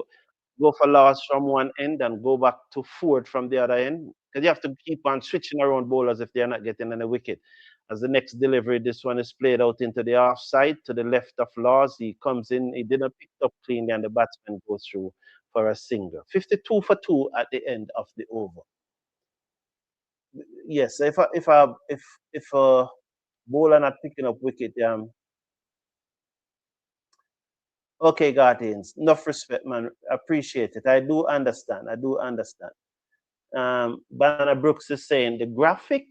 go for laws from one end and go back to Forde from the other end? Because you have to keep on switching around bowlers if they're not getting any wicket. As the next delivery, this one is played out into the offside to the left of Laws. He comes in, he didn't pick up cleanly, and the batsman goes through for a single. 52 for 2 at the end of the over. Yes, if a bowler not picking up wicket, okay, Guardians, enough respect, man. Appreciate it. I do understand. I do understand. Banana Brooks is saying the graphic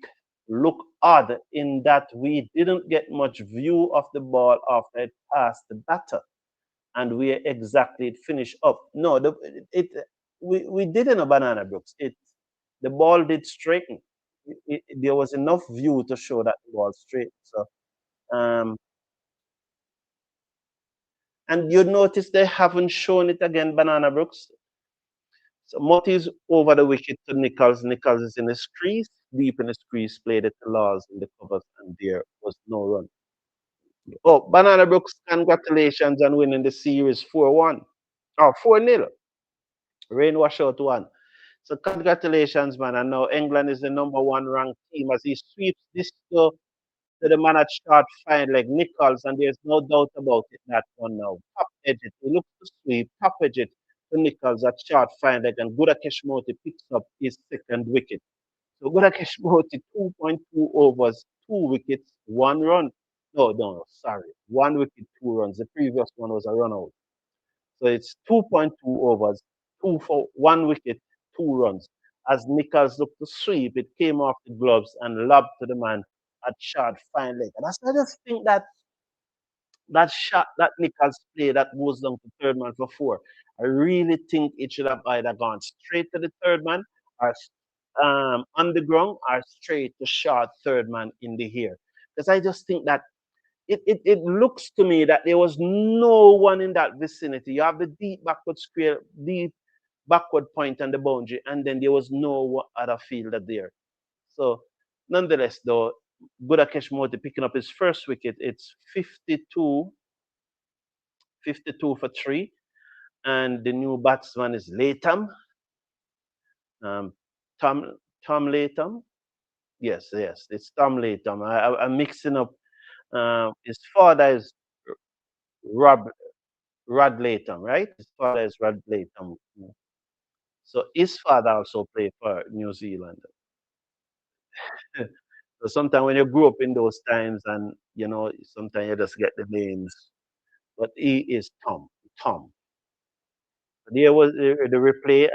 look odd in that we didn't get much view of the ball after it passed the batter and where exactly it finished up. No, we didn't know Banana Brooks. The ball did straighten. There was enough view to show that the ball straight. So um, and you notice they haven't shown it again, Banana Brooks. So Motie's over the wicket to Nichols. Nichols is in his crease, deep in his crease, played it to Laws in the covers, and there was no run. Oh, Banana Brooks, congratulations on winning the series 4-1. Oh, 4-0. Rain wash out 1. So congratulations, man. And now England is the number 1 ranked team as he sweeps this to the man at short fine like Nichols, and there's no doubt about it, that one now. Top edge it. He looks to sweep, top edge it to Nichols at short fine leg, and Gudakesh Motie picks up his second wicket. So Gudakesh Motie, 2.2 overs, 2 wickets, 1 run. No, sorry. 1 wicket, 2 runs. The previous one was a run out. So it's 2.2 overs, 1 wicket, 2 runs. As Nichols looked to sweep, it came off the gloves and lobbed to the man at short fine leg. And I just think that that shot, that Nichols play that goes down to third man for four, I really think it should have either gone straight to the third man or on the ground or straight to short third man in the air. Because I just think that it looks to me that there was no one in that vicinity. You have the deep backward square, deep backward point on the boundary, and then there was no other fielder there. So, nonetheless, though, Gudakesh Motie picking up his first wicket. It's 52 for three, and the new batsman is Latham, um, Tom Tom Latham. Yes, yes, it's Tom Latham. I'm mixing up. His father is Rob Rod Latham, right? His father is Rod Latham. So his father also played for New Zealand. So sometimes when you grew up in those times, and sometimes you just get the names. But he is Tom. Tom. There was the replay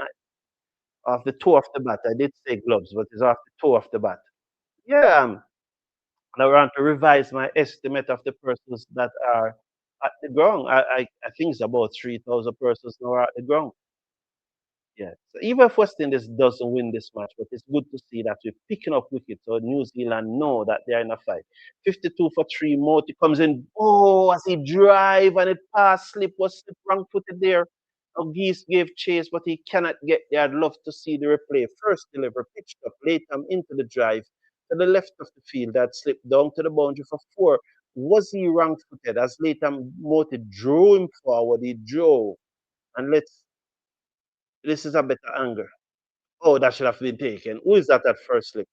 of the toe of the bat. I did say gloves, but it's off the toe of the bat. Yeah, I want to revise my estimate of the persons that are at the ground. I think it's about 3,000 persons now are at the ground. Yeah. So even if West Indies doesn't win this match, but it's good to see that we're picking up wickets. So New Zealand know that they're in a fight. 52 for three. Motie comes in. Oh, as he drive and it pass slip was slip wrong footed there. Auguste gave chase, but he cannot get there. I'd love to see the replay. First deliver, pitched up, Latham into the drive to the left of the field. That slipped down to the boundary for four. Was he wrong footed? As Latham Motie drew him forward, he drove. And this is a better angle. Oh, that should have been taken. Who is that at first slip?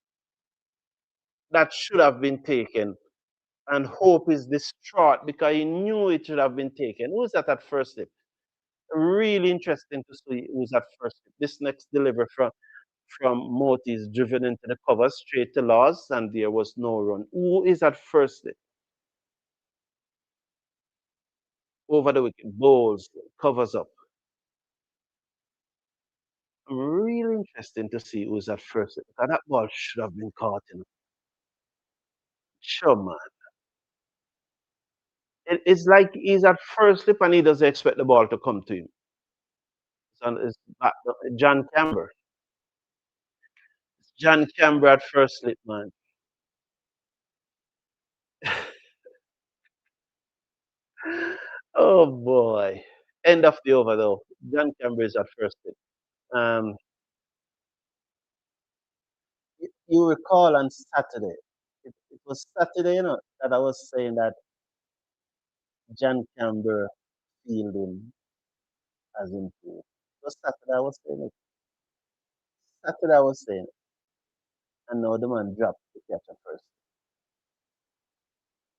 That should have been taken. And Hope is distraught because he knew it should have been taken. Who is that at first slip? Really interesting to see who's at first slip. This next delivery from Motie is driven into the cover straight to Laws, and there was no run. Who is at first slip? Over the wicket, bowls, covers up. Really interesting to see who's at first slip. Because that ball should have been caught in. Sure, man. It's like he's at first slip and he doesn't expect the ball to come to him. So it's John Campbell. John Campbell at first slip, man. Oh boy. End of the over though. John Campbell is at first slip. Um, you recall on Saturday, it was Saturday, that I was saying that John Campbell fielding has improved. It was Saturday I was saying it. Saturday I was saying it. And now the man dropped the catch at first,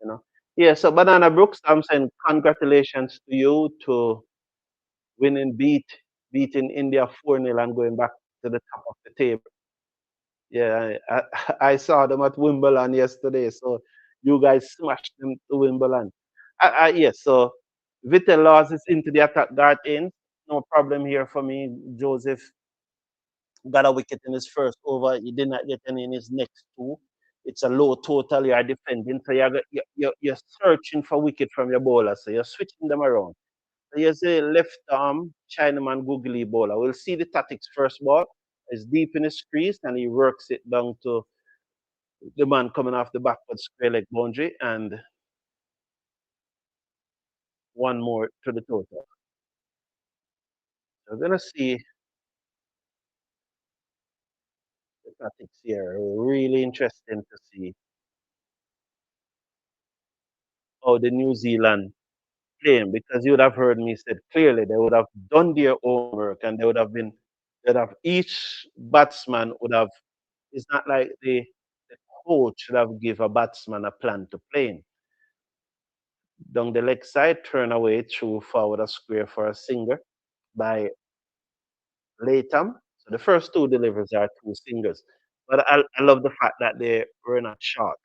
you know. Yeah, so Banana Brooks, I'm saying congratulations to you to winning beating India 4-0 and going back to the top of the table. Yeah, I saw them at Wimbledon yesterday, so you guys smashed them to Wimbledon. Yes, so Vitel Laws is into the attack guard in. No problem here for me. Joseph got a wicket in his first over. He did not get any in his next two. It's a low total. You are defending, so you're searching for wicket from your bowler. So you're switching them around. Here's a left arm Chinaman googly bowler. We'll see the tactics first ball. It's deep in his crease and he works it down to the man coming off the backward square leg boundary and one more to the total. So we're gonna see the tactics here. Really interesting to see how the New Zealand playing because you would have heard me said clearly they would have done their homework and they'd have each batsman would have it's not like the coach should have give a batsman a plan to play in. Down the leg side, turn away through forward a square for a singer by Latham. So the first two deliveries are two singers. But I love the fact that they were not short.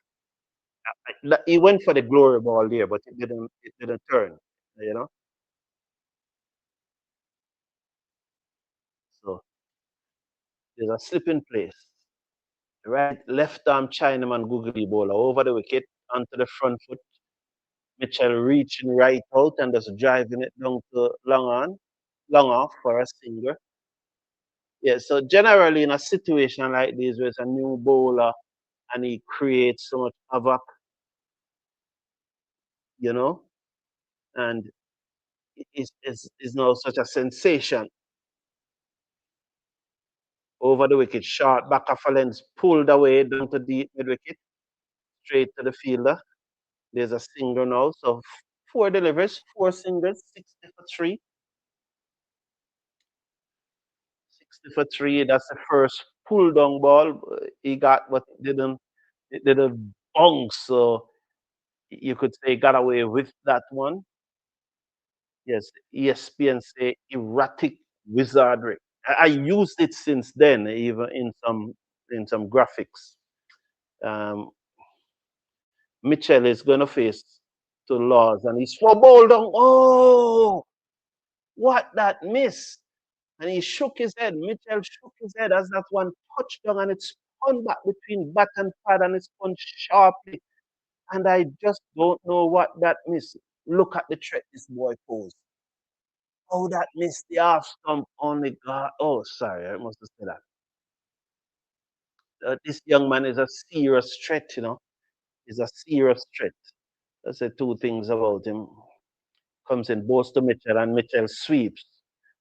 He went for the glory ball there, but it didn't turn. You know, so there's a slip in place. Right, left arm Chinaman googly bowler over the wicket onto the front foot. Mitchell reaching right out and just driving it down to long off for a single. Yeah, so generally in a situation like this where it's a new bowler and he creates so much havoc, you know, and is now such a sensation over the wicket, short back of a lens, pulled away down to deep mid wicket, straight to the fielder. There's a single now, so four deliveries, four singles, 60 for three. 60 for three. That's the first pull down ball he got, but it didn't bounce. So you could say he got away with that one. Yes, ESPN say erratic wizardry. I used it since then, even in some graphics. Um, Mitchell is going to face to Laws, and he's for ball down. Oh, what that miss! And he shook his head. Mitchell shook his head as that one touched down, and it spun back between bat and pad, and it spun sharply. And I just don't know what that miss. Look at the threat this boy posed. Oh, that missed the half stump only God. Oh, sorry, I must have said that. This young man is a serious threat, you know. He's a serious threat. That's the two things about him. Comes in both to Mitchell and Mitchell sweeps.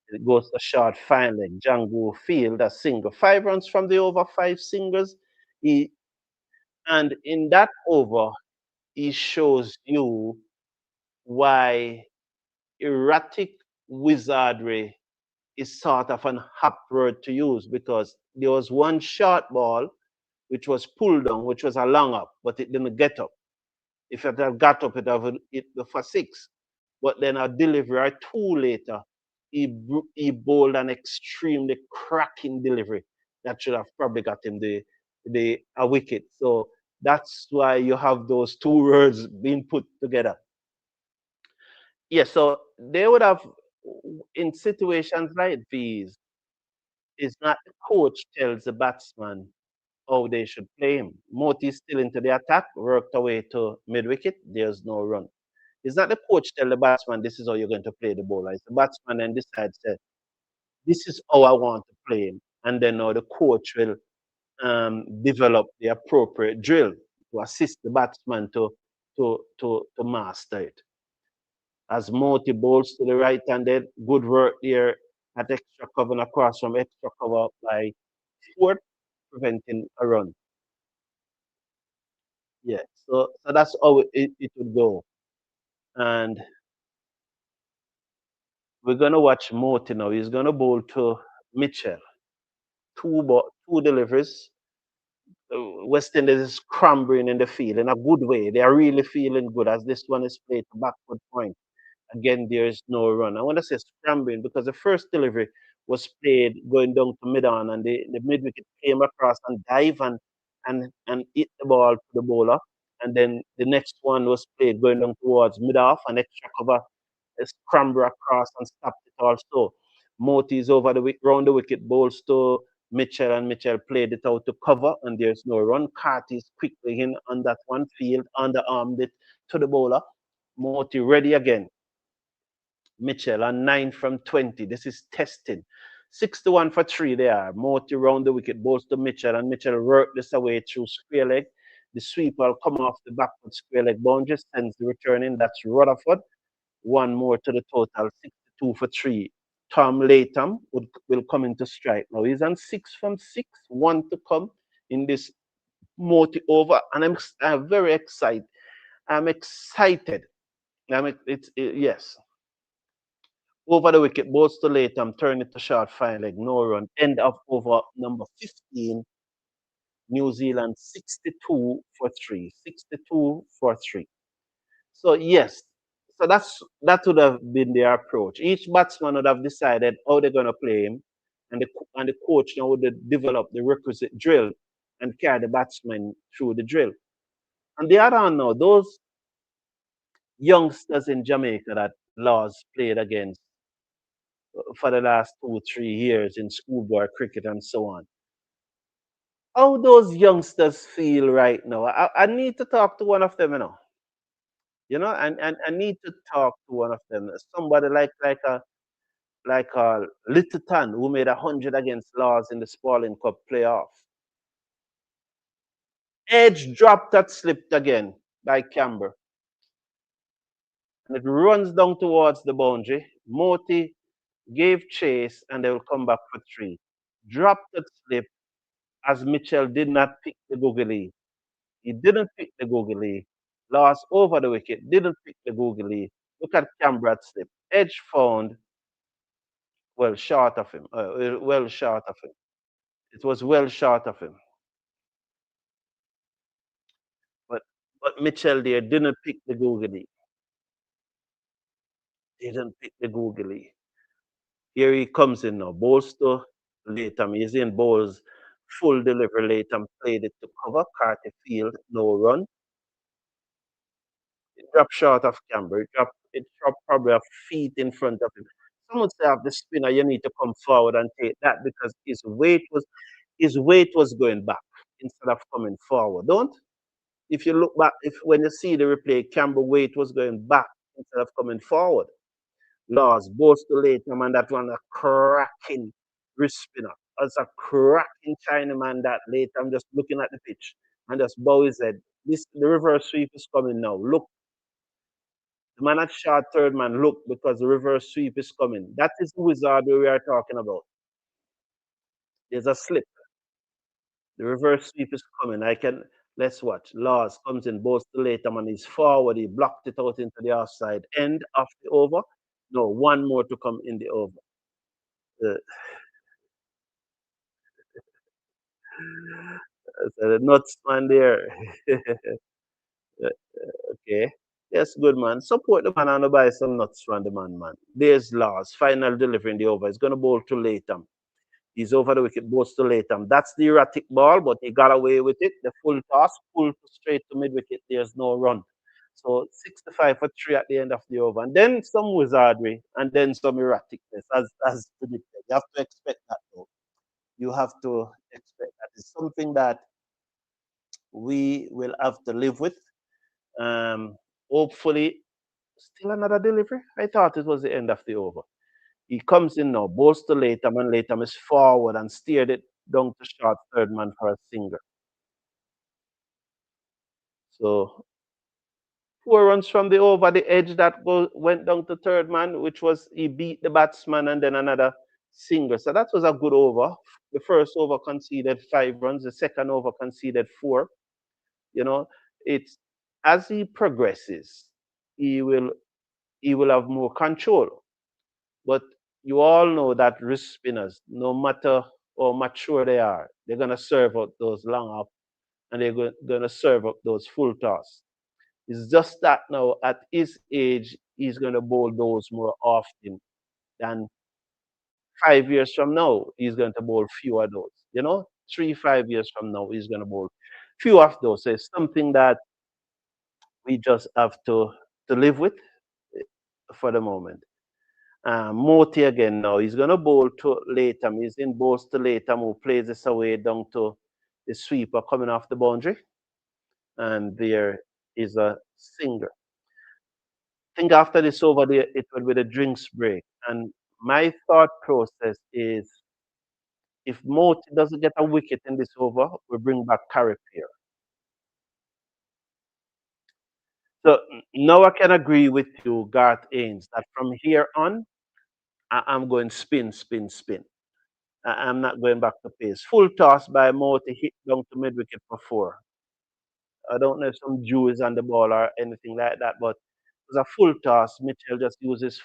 It goes to short fine leg. Jangoo field a single. 5 runs from the over, five singles. He and in that over, he shows you why erratic wizardry is sort of an apt word to use because there was one short ball which was pulled down, which was a long up, but it didn't get up. If it had got up, it would have hit the for six. But then a delivery or two later, he bowled an extremely cracking delivery that should have probably got him the a wicket. So that's why you have those two words being put together. Yeah, so they would have in situations like these, it's not the coach tells the batsman how they should play him. Motie still into the attack, worked away to mid wicket, there's no run. It's not the coach tell the batsman this is how you're going to play the bowler. It's the batsman then decides that this is how I want to play him. And then now the coach will develop the appropriate drill to assist the batsman to master it. As Motie bowls to the right handed, good work there at extra cover and across from extra cover by Forde, preventing a run. Yeah, so that's how it would go. And we're gonna watch Motie now. He's gonna bowl to Mitchell. Two deliveries. West Indies is crumbling in the field in a good way. They are really feeling good as this one is played to backward point. Again, there is no run. I want to say scrambling because the first delivery was played going down to mid on, and the mid wicket came across and dive and hit the ball to the bowler. And then the next one was played going down towards mid off and extra cover scramble across and stop it also. Motie is over round the wicket, bowls to Mitchell, and Mitchell played it out to cover, and there's no run. Carty is quickly in on that one field, underarmed it to the bowler. Motie ready again. Mitchell on 9 from 20. This is testing. 61 for 3 they are. Motie round the wicket, bowls to Mitchell, and Mitchell work this away through square leg. The sweeper will come off the backward square leg boundary, sends the return in. That's Rutherford. One more to the total, 62 for 3. Tom Latham will come into strike. Now he's on 6 from 6, one to come in this multi over, and I'm very excited. I'm excited. Yes. Over the wicket, balls to Latham, turn it to short, fine leg, no run. End of over number 15, New Zealand 62 for 3. 62 for 3. So yes, so that would have been their approach. Each batsman would have decided how they're going to play him, and the coach now would develop the requisite drill and carry the batsman through the drill. On the other hand, now those youngsters in Jamaica that Laws played against for the last 2 3 years in schoolboy cricket and so on. How those youngsters feel right now? I need to talk to one of them, you know. And I need to talk to one of them. Somebody like Littleton, who made 100 against Laws in the Spalding Cup playoff. Edge dropped that slipped again by Campbell. And it runs down towards the boundary. Motie gave chase and they will come back for three. Dropped that slip as Mitchell did not pick the googly. He didn't pick the googly. Lost over the wicket, didn't pick the googly. Look at Canberra's slip. Edge found well short of him. Well short of him. It was well short of him. But Mitchell there didn't pick the googly. Didn't pick the googly. Here he comes in now. Bowls to Latham. He's in bowls. Full delivery. Latham played it to cover. Carty field. No run. It dropped short of Campbell. It dropped probably a feet in front of him. Someone say have the spinner, you need to come forward and take that because his weight was going back instead of coming forward. Don't? If you look back, if when you see the replay, Campbell weight was going back instead of coming forward. Laws, both to Latham and that one a cracking wrist spinner. It's a cracking Chinaman that Latham just looking at the pitch and just bow his head. The reverse sweep is coming now. Look, the man at short third man, look, because the reverse sweep is coming. That is the wizard we are talking about. There's a slip. The reverse sweep is coming. Let's watch. Laws comes in, both to Latham and he's forward. He blocked it out into the offside end of the over. No, one more to come in the over. Uh, so the nuts man there. Okay. Yes, good man. Support the man and buy some nuts from the man. There's Laws. Final delivery in the over. He's gonna bowl to Latham. He's over the wicket, goes to Latham. That's the erratic ball, but he got away with it. The full toss, pull straight to mid wicket. There's no run. So 65 for three at the end of the over. And then some wizardry and then some erraticness, as predicted. You have to expect that, though. You have to expect that. It's something that we will have to live with. Hopefully, still another delivery. I thought it was the end of the over. He comes in now, bowls to Latham, and Latham is forward and steered it down to short third man for a single. So 4 runs from the over, the edge that went down to third man, which was he beat the batsman and then another single. So that was a good over. The first over conceded 5 runs, the second over conceded 4. You know, it's as he progresses, he will have more control. But you all know that wrist spinners, no matter how mature they are, they're going to serve up those long up and they're going to serve up those full toss. It's just that now at his age, he's going to bowl those more often than 5 years from now, he's going to bowl fewer of those. 3, 5 years from now, he's going to bowl few of those. So it's something that we just have to live with for the moment. Motie again now. He's going to bowl to Latham. He's in bowls to Latham, who plays this away down to the sweeper coming off the boundary. And there is a single. I think after this over there, it will be the drinks break. And my thought process is if Motie doesn't get a wicket in this over, we bring back Carty. So now I can agree with you, Garth Ains, that from here on, I'm going spin, spin, spin. I'm not going back to pace. Full toss by Motie, hit down to mid wicket for 4. I don't know if some Jew is on the ball or anything like that, but it was a full toss. Mitchell just used his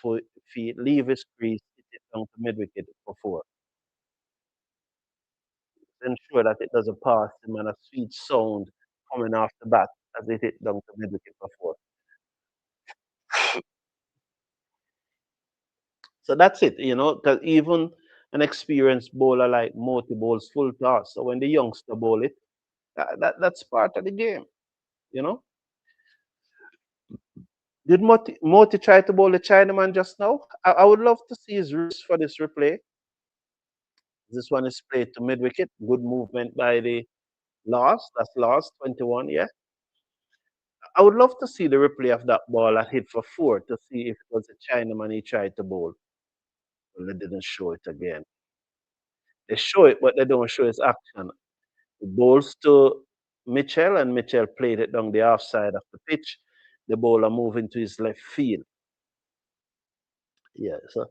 feet, leave his crease, hit it down to mid wicket for 4. Ensure that it doesn't pass him and a sweet sound coming off the bat as it hit down to mid wicket for 4. So that's it, because even an experienced bowler like Motie bowls full toss. So when the youngster bowl it, that's part of the game, you know. Did Motie try to bowl the Chinaman just now? I would love to see his wrist for this replay. This one is played to mid wicket. Good movement by the Loss. That's Loss, 21, yeah. I would love to see the replay of that ball that hit for four to see if it was a Chinaman he tried to bowl. Well, they didn't show it again. They show it, but they don't show his action. He bowls to Mitchell, and Mitchell played it down the off side of the pitch. The bowler moved into his left field. Yeah, so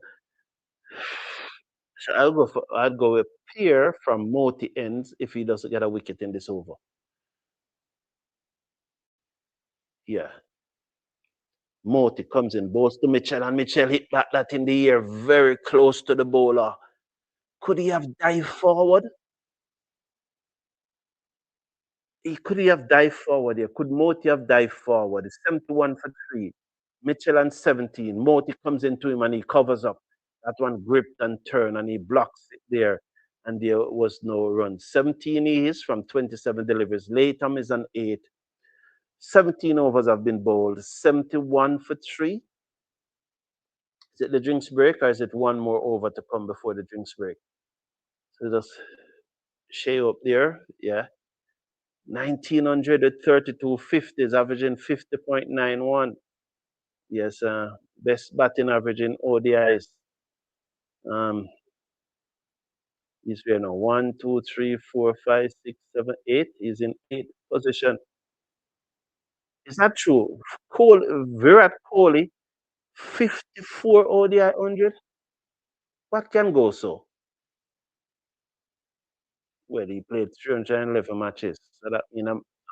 I'd go with Pierre from Motie ends if he doesn't get a wicket in this over. Yeah. Motie comes in, bowls to Mitchell, and Mitchell hit back that in the air very close to the bowler. Could he have dived forward? Could he have dived forward here? Could Motie have dived forward? It's 71 for 3. Mitchell and 17. Motie comes into him and he covers up. That one gripped and turned and he blocks it there. And there was no run. 17 he is from 27 deliveries. Latham is an 8. 17 overs have been bowled. 71 for 3. Is it the drinks break or is it one more over to come before the drinks break? So just Shai up there. Yeah. 1900 with 32 50s, averaging 50.91. Yes, best batting average in ODIs. He's here now. 1, 2, 3, 4, 5, 6, 7, 8. He's in 8th position. Is that true? Virat Kohli, 54 ODI 100. What can go so? Well, he played 311 matches. So that means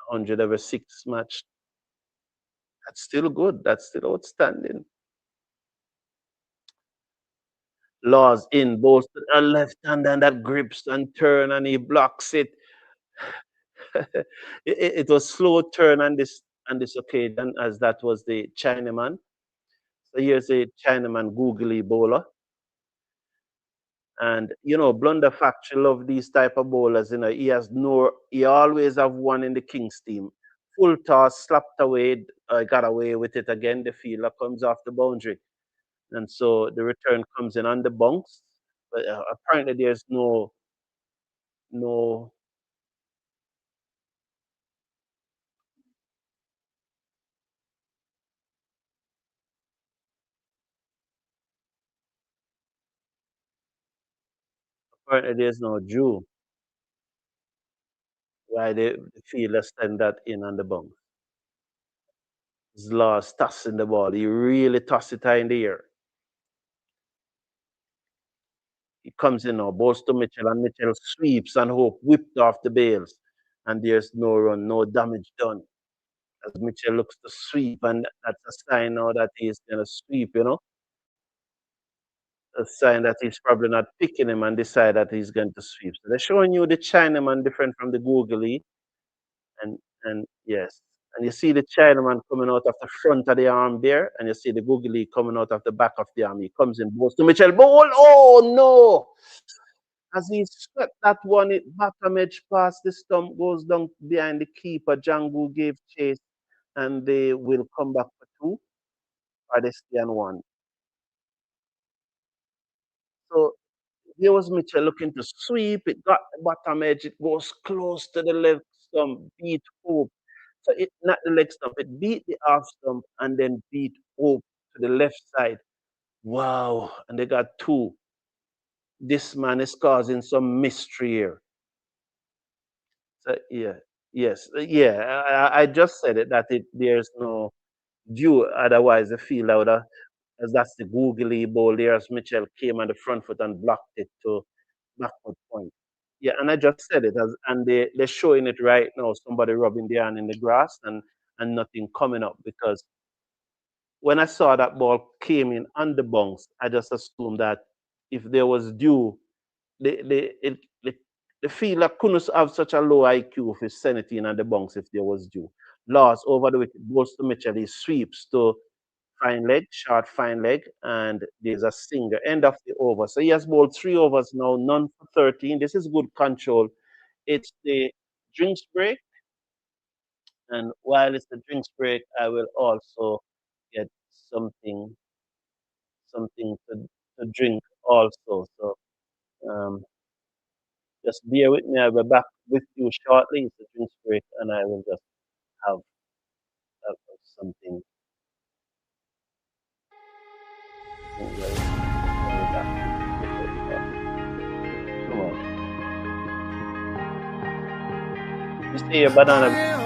100 every 6 match. That's still good. That's still outstanding. Laws in, both a left hand and that grips and turn and he blocks it. It was slow turn on this occasion as that was the Chinaman. So here's a Chinaman googly bowler. And Blunder Factory love these type of bowlers. He always have one in the Kings team. Full toss, slapped away, got away with it again. The fielder comes off the boundary. And so the return comes in on the bunks. But apparently there's no apparently there's no due why the fielder send that in on the bunks. His last tossing the ball. He really tossed it high in the air. He comes in now, balls to Mitchell, and Mitchell sweeps and hope whipped off the bails. And there's no run, no damage done. As Mitchell looks to sweep, and that's a sign now that he's going to sweep, a sign that he's probably not picking him and decide that he's going to sweep. So they're showing you the Chinaman different from the googly. And yes. And you see the Chinaman coming out of the front of the arm there, and you see the googly coming out of the back of the arm. He comes in, balls to Mitchell, ball. Oh no! As he swept that one, it bottom edge past the stump, goes down behind the keeper. Jangoo gave chase, and they will come back for 2, or they stay on 1. So here was Mitchell looking to sweep. It got the bottom edge. It goes close to the left stump, beat Hope. So it not the leg stump, it beat the off stump and then beat Hope to the left side. Wow. And they got 2. This man is causing some mystery here. So yeah, yes, yeah. I just said it that there's no due. Otherwise, the field would have, as that's the googly ball there, as Mitchell came on the front foot and blocked it to backward point. Yeah, and I just said it and they're showing it right now. Somebody rubbing their hand in the grass and nothing coming up because when I saw that ball came in on the bunks, I just assumed that if there was due, the fielder couldn't have such a low IQ if he's sent it in on the bunks if there was due. Lost over the wicket, goes to Mitchell, he sweeps to fine leg, short fine leg, and there's a singer. End of the over. So he has bowled 3 overs now, none for 13. This is good control. It's the drinks break. And while it's the drinks break, I will also get something to drink also. So just bear with me. I'll be back with you shortly. It's a drinks break, and I will just have something. Come on. You see your banana. Oh yeah,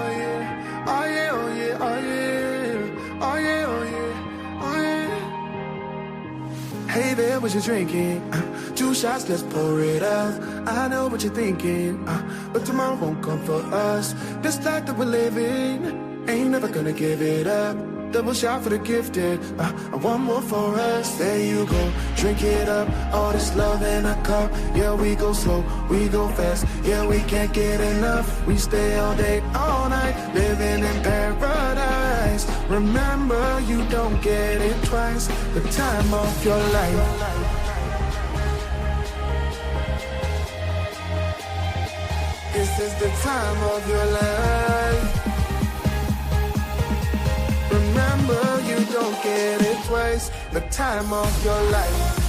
oh yeah, oh yeah, oh yeah, oh yeah, oh yeah, oh yeah. Hey there, what you drinking? 2 shots, let's pour it out. I know what you're thinking, but tomorrow won't come for us. This life that we're living, ain't never gonna give it up. Double shot for the gifted, and one more for us. There you go, drink it up. All this love in a cup. Yeah, we go slow, we go fast. Yeah, we can't get enough. We stay all day, all night, living in paradise. Remember, you don't get it twice. The time of your life. This is the time of your life. Remember, you don't get it twice. The time of your life.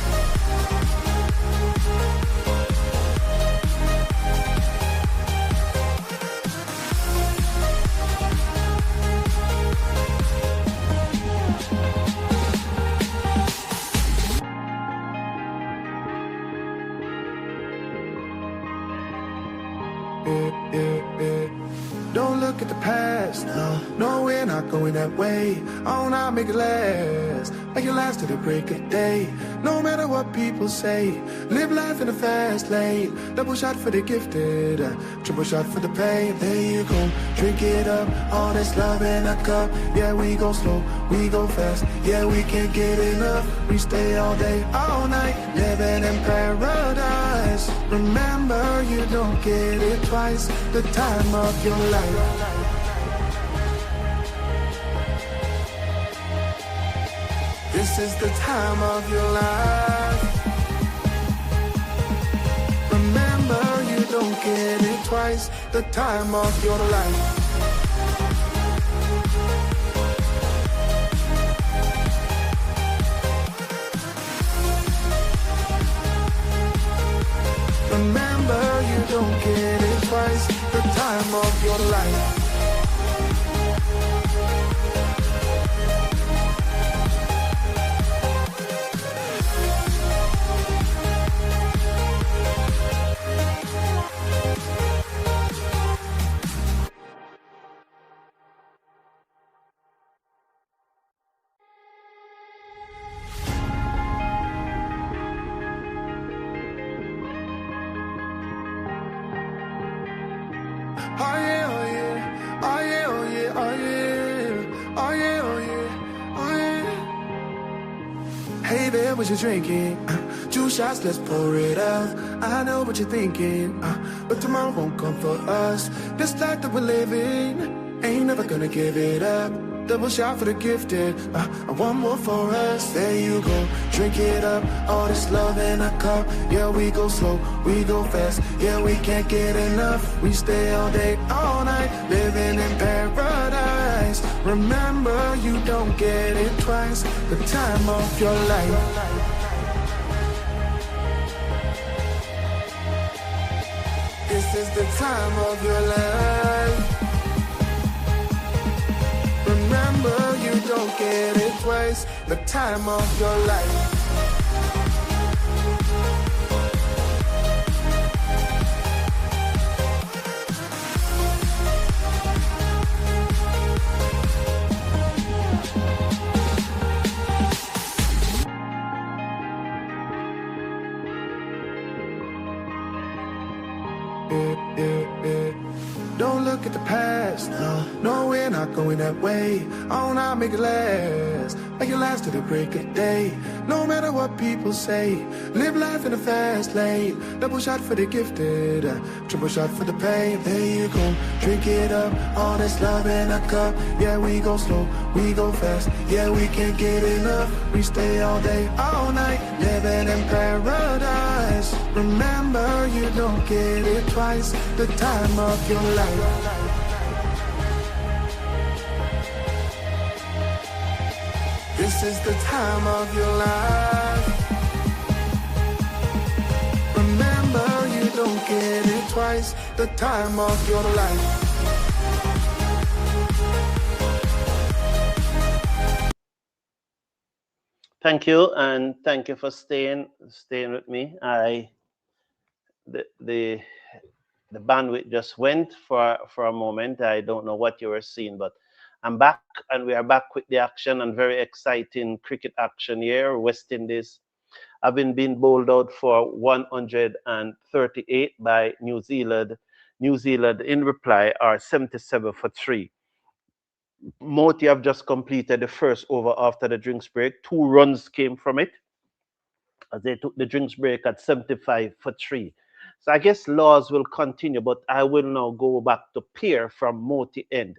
Don't look at the past, no, we're not going that way. Oh, now make it last, make it last to the break of day. No matter what people say, live life in a fast lane. Double shot for the gifted, triple shot for the pain. There you go, drink it up, all this love in a cup. Yeah, we go slow, we go fast. Yeah, we can't get enough. We stay all day, all night, living in paradise. Remember, you don't get it twice. The time of your life. This is the time of your life. Remember, you don't get it twice. The time of your life. Remember, you don't get it twice. The time of your life. What you drinking? 2 shots, let's pour it out. I know what you're thinking, but tomorrow won't come for us. This life that we're living, ain't never gonna give it up. Double shot for the gifted, and one more for us. There you go, drink it up. All this love in a cup. Yeah, we go slow, we go fast. Yeah, we can't get enough. We stay all day, all night, living in paradise. Remember, you don't get it twice. The time of your life. This is the time of your life. Remember, you don't get it twice. The time of your life. Don't look at the past, no, we're not going that way. Oh, now make it last to the break of day. No matter what people say, live life in a fast lane. Double shot for the gifted, triple shot for the pain. There you go, drink it up, all this love in a cup. Yeah, we go slow, we go fast. Yeah, we can't get enough. We stay all day, all night, living in paradise. Remember, you don't get it twice. The time of your life. This is the time of your life. Remember, you don't get it twice. The time of your life. Thank you, and thank you for staying with me. The the bandwidth just went for a moment. I don't know what you were seeing, but I'm back, and we are back with the action and very exciting cricket action here. West Indies having been bowled out for 138 by New Zealand. New Zealand in reply are 77 for 3. Motie have just completed the first over after the drinks break. 2 runs came from it as they took the drinks break at 75 for 3. So I guess laws will continue, but I will now go back to Pierre from Motie end.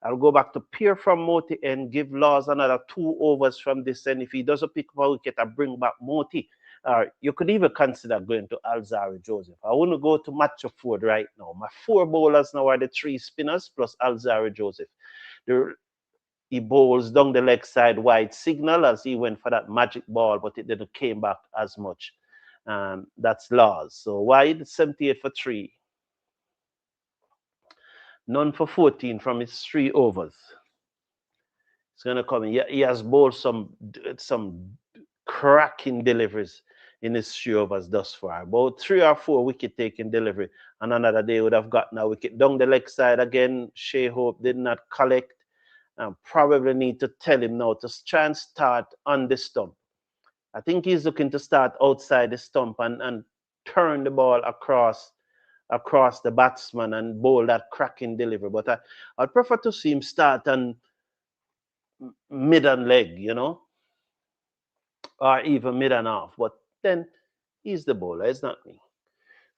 I'll go back to Pierre from Motie end, give Laws another 2 overs from this end. If he doesn't pick up a wicket, I bring back Motie. You could even consider going to Alzarri Joseph. I wouldn't go to Matcha Forde right now. My 4 bowlers now are the 3 spinners plus Alzarri Joseph. He bowls down the leg side wide signal as he went for that magic ball, but it didn't came back as much. That's Laws. So wide, 78 for 3. None for 14 from his 3 overs. It's going to come in. He has bowled some cracking deliveries in his 3 overs thus far. About 3 or 4 wicket-taking delivery. And another day would have gotten a wicket. Down the leg side again, Shai Hope did not collect. Probably need to tell him now to try and start on the stump. I think he's looking to start outside the stump and turn the ball across the batsman and bowl that cracking delivery. But I'd prefer to see him start on mid and leg, you know, or even mid and half. But then he's the bowler, it's not me.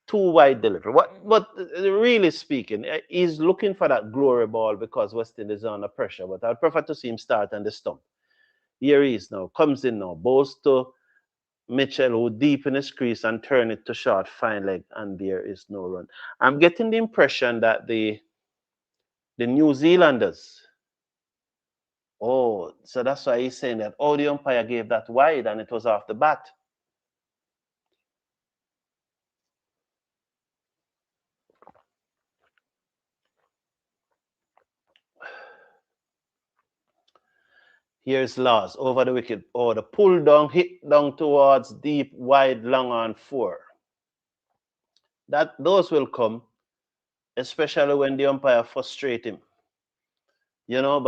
2 wide delivery. But really speaking, he's looking for that glory ball because West Indies is under pressure. But I'd prefer to see him start on the stump. Here he is now, comes in now, bowls to Mitchell, who deep in his crease and turn it to short, fine leg, and there is no run. I'm getting the impression that the New Zealanders, oh, so that's why he's saying that, oh, the umpire gave that wide and it was off the bat. Here's Laws over the wicket. Oh, the pull down, hit down towards deep, wide, long on 4. Those will come, especially when the umpire frustrates him. You know,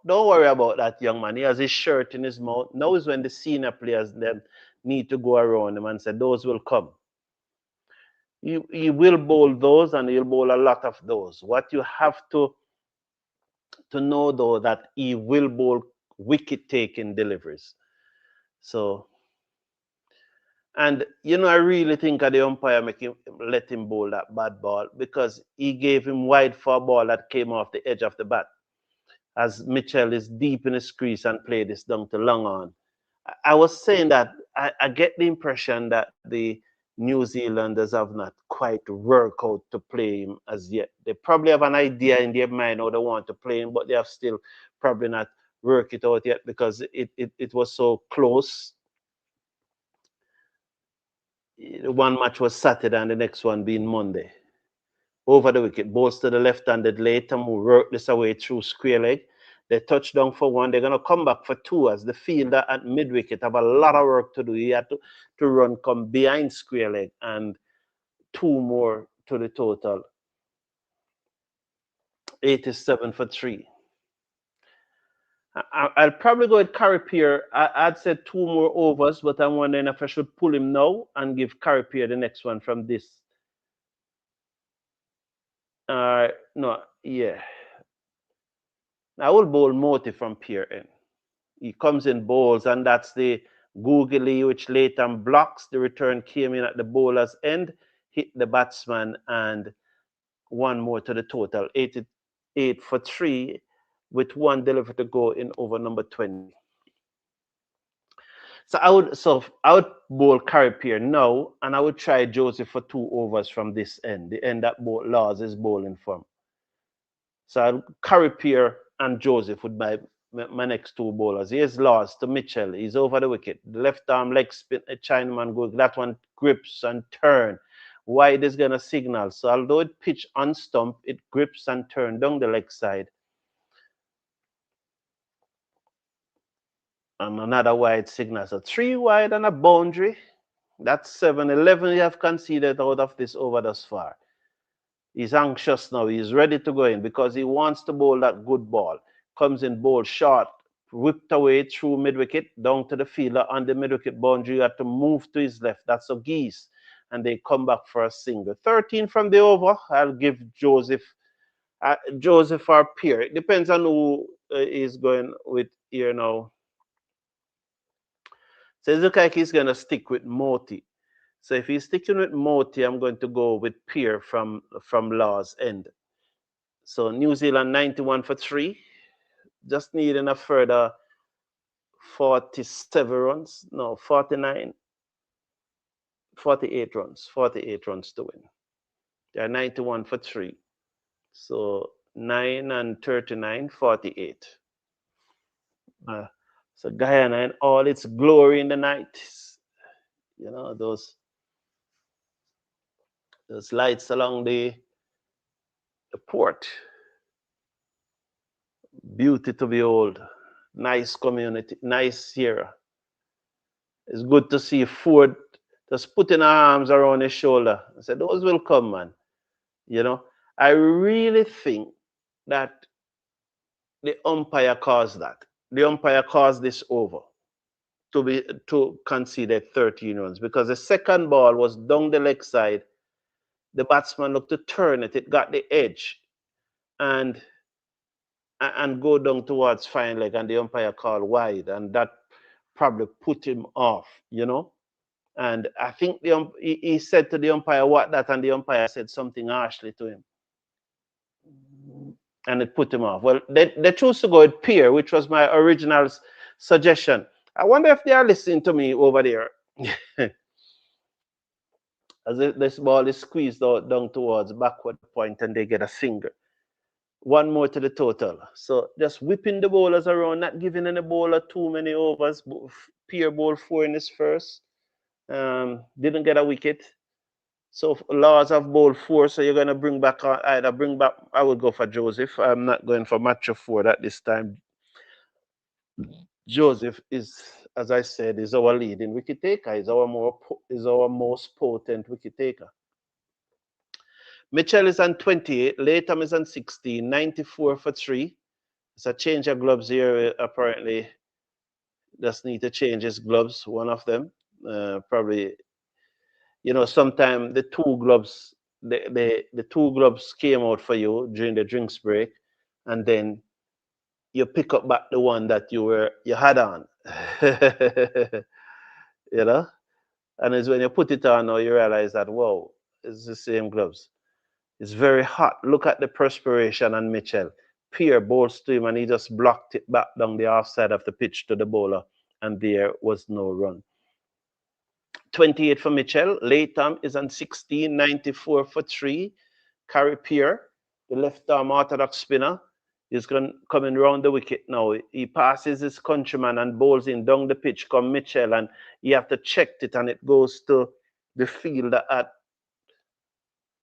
don't worry about that young man. He has his shirt in his mouth. Now is when the senior players then need to go around him and say those will come. He will bowl those and he'll bowl a lot of those. What you have to know though that he will bowl wicket taking deliveries. So, and you know, I really think the umpire let him bowl that bad ball because he gave him wide for a ball that came off the edge of the bat. As Mitchell is deep in his crease and played this down to long on. I was saying that I get the impression that the New Zealanders have not quite worked out to play him as yet. They probably have an idea in their mind how they want to play him, but they have still probably not worked it out yet because it was so close. One match was Saturday and the next one being Monday. Over the wicket, balls to the left-handed later, who work this away through square leg. They touch down for 1. They're going to come back for 2 as the fielder at mid-wicket have a lot of work to do. He had to run, come behind square leg and 2 more to the total. 87 for 3. I'll probably go with Carty. I'd said 2 more overs, but I'm wondering if I should pull him now and give Carty the next one from this. No, yeah. I will bowl Motie from Pierre in. He comes in bowls, and that's the googly, which later blocks. The return came in at the bowler's end, hit the batsman, and 1 more to the total. 88 for 3, with 1 delivered to go in over number 20. So I would bowl Carty now, and I would try Joseph for 2 overs from this end, the end that Laws is bowling from. So Carty and Joseph would be my next 2 bowlers. Here's Laws to Mitchell. He's over the wicket. The left arm leg spin, a Chinaman go. That one grips and turn. Wide is going to signal. So although it pitch on stump, it grips and turn down the leg side. And another wide signal. So 3 wide and a boundary. That's 7. 11 you have conceded out of this over thus far. He's anxious now. He's ready to go in because he wants to bowl that good ball. Comes in, bowl short, whipped away through mid-wicket, down to the fielder on the mid-wicket boundary. You have to move to his left. That's Auguste. And they come back for a single. 13 from the over. I'll give Joseph or Pierre. It depends on who is going with here now. So it looks like he's going to stick with Motie. So if he's sticking with Motie, I'm going to go with Pierre from Law's end. So New Zealand 91 for 3. Just needing a further 47 runs. No, 49. 48 runs. 48 runs to win. They're 91 for 3. So 9 and 39, 48. So Guyana in all its glory in the night. You know, those lights along the port. Beauty to behold. Nice community. Nice Sierra. It's good to see Forde just putting her arms around his shoulder. I said, those will come, man. You know, I really think that the umpire caused that. The umpire caused this over to concede 13 runs because the second ball was down the leg side. The batsman looked to turn it. It got the edge and go down towards fine leg, and the umpire called wide, and that probably put him off, you know. And I think he said to the umpire what that, and the umpire said something harshly to him, and it put him off. Well, they chose to go with Pierre, which was my original suggestion. I wonder if they are listening to me over there. As this ball is squeezed out down towards backward point, and they get a single. One more to the total. So just whipping the bowlers around, not giving any bowler too many overs. Pierre bowled 4 in his first. Didn't get a wicket. So Laws have bowled 4, so you're going to bring back, I would go for Joseph. I'm not going for match of 4 at this time. Joseph is, as I said, is our leading wicket taker. Is our most potent wicket taker. Mitchell is on 28. Latham is on 16. 94 for 3. It's a change of gloves here. Apparently, just need to change his gloves. One of them, probably. You know, sometimes the two gloves, the 2 gloves came out for you during the drinks break, and then you pick up back the one that you had on. You know, and it's when you put it on now you realize that, whoa, it's the same gloves. It's very hot. Look at the perspiration on Mitchell. Pierre bowls to him, and he just blocked it back down the offside of the pitch to the bowler, and there was no run. 28 for Mitchell. Latham is on 16. 94 for 3. Carry Pierre, the left-arm orthodox spinner, is coming round the wicket now. He passes his countryman and bowls in down the pitch. Come Mitchell, and you have to check it, and it goes to the fielder at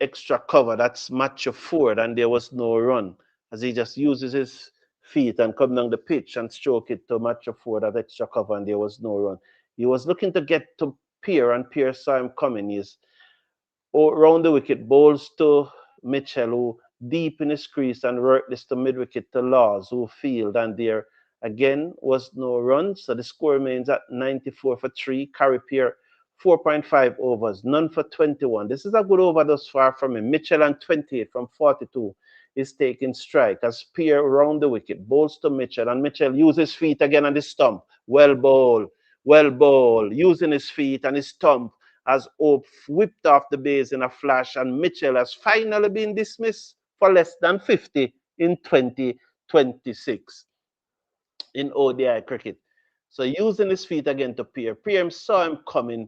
extra cover. That's match of Forde, and there was no run, as he just uses his feet and come down the pitch and stroke it to match of Forde at extra cover, and there was no run. He was looking to get to Pierre, and Pierre saw him coming. He's around the wicket, bowls to Mitchell, who deep in his crease, and work this to mid-wicket to Laws, who field, and there again was no run. So the score remains at 94 for 3. Carry Pierre 4.5 overs, none for 21. This is a good over thus far from him. Mitchell on 28 from 42 is taking strike as Pierre round the wicket, bowls to Mitchell, and Mitchell uses feet again on the stump. Well bowled, using his feet and his stump as Hope whipped off the base in a flash, and Mitchell has finally been dismissed for less than 50 in 2026 in ODI cricket. So using his feet again to Pierre. Pierre saw him coming,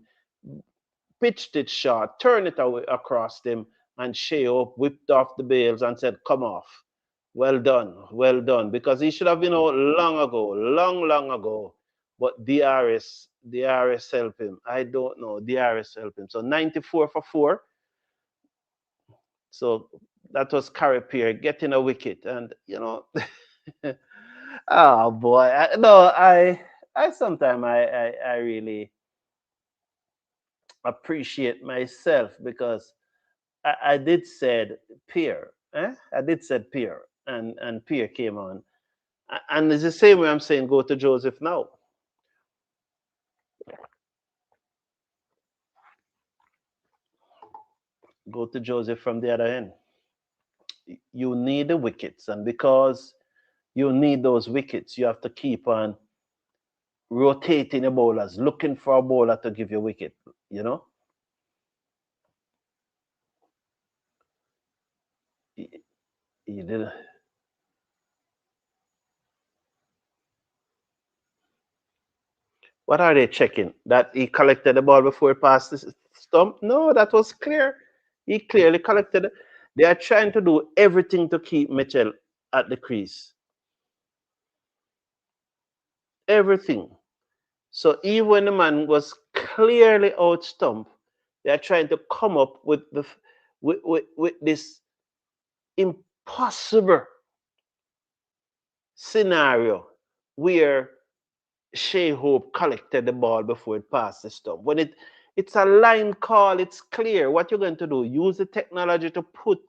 pitched it short, turned it away across him, and Shai whipped off the bails and said, come off. Well done, because he should have been out long ago. But DRS helped him. I don't know. DRS helped him. So 94 for 4. So that was Carry Pierre getting a wicket. And, you know, oh boy. I sometimes I really appreciate myself because I did said Pierre, I did said Pierre, and Pierre came on, and it's the same way I'm saying go to Joseph now. Go to Joseph from the other end. You need the wickets, and because you need those wickets, you have to keep on rotating the bowlers, looking for a bowler to give you a wicket, you know. He did. What are they checking? That he collected the ball before he passed the stump? No, that was clear. He clearly collected it. They are trying to do everything to keep Mitchell at the crease. Everything. So even when the man was clearly out stump, they are trying to come up with the with this impossible scenario where Shai Hope collected the ball before it passed the stump. When it's a line call, it's clear. What you're going to do, use the technology to put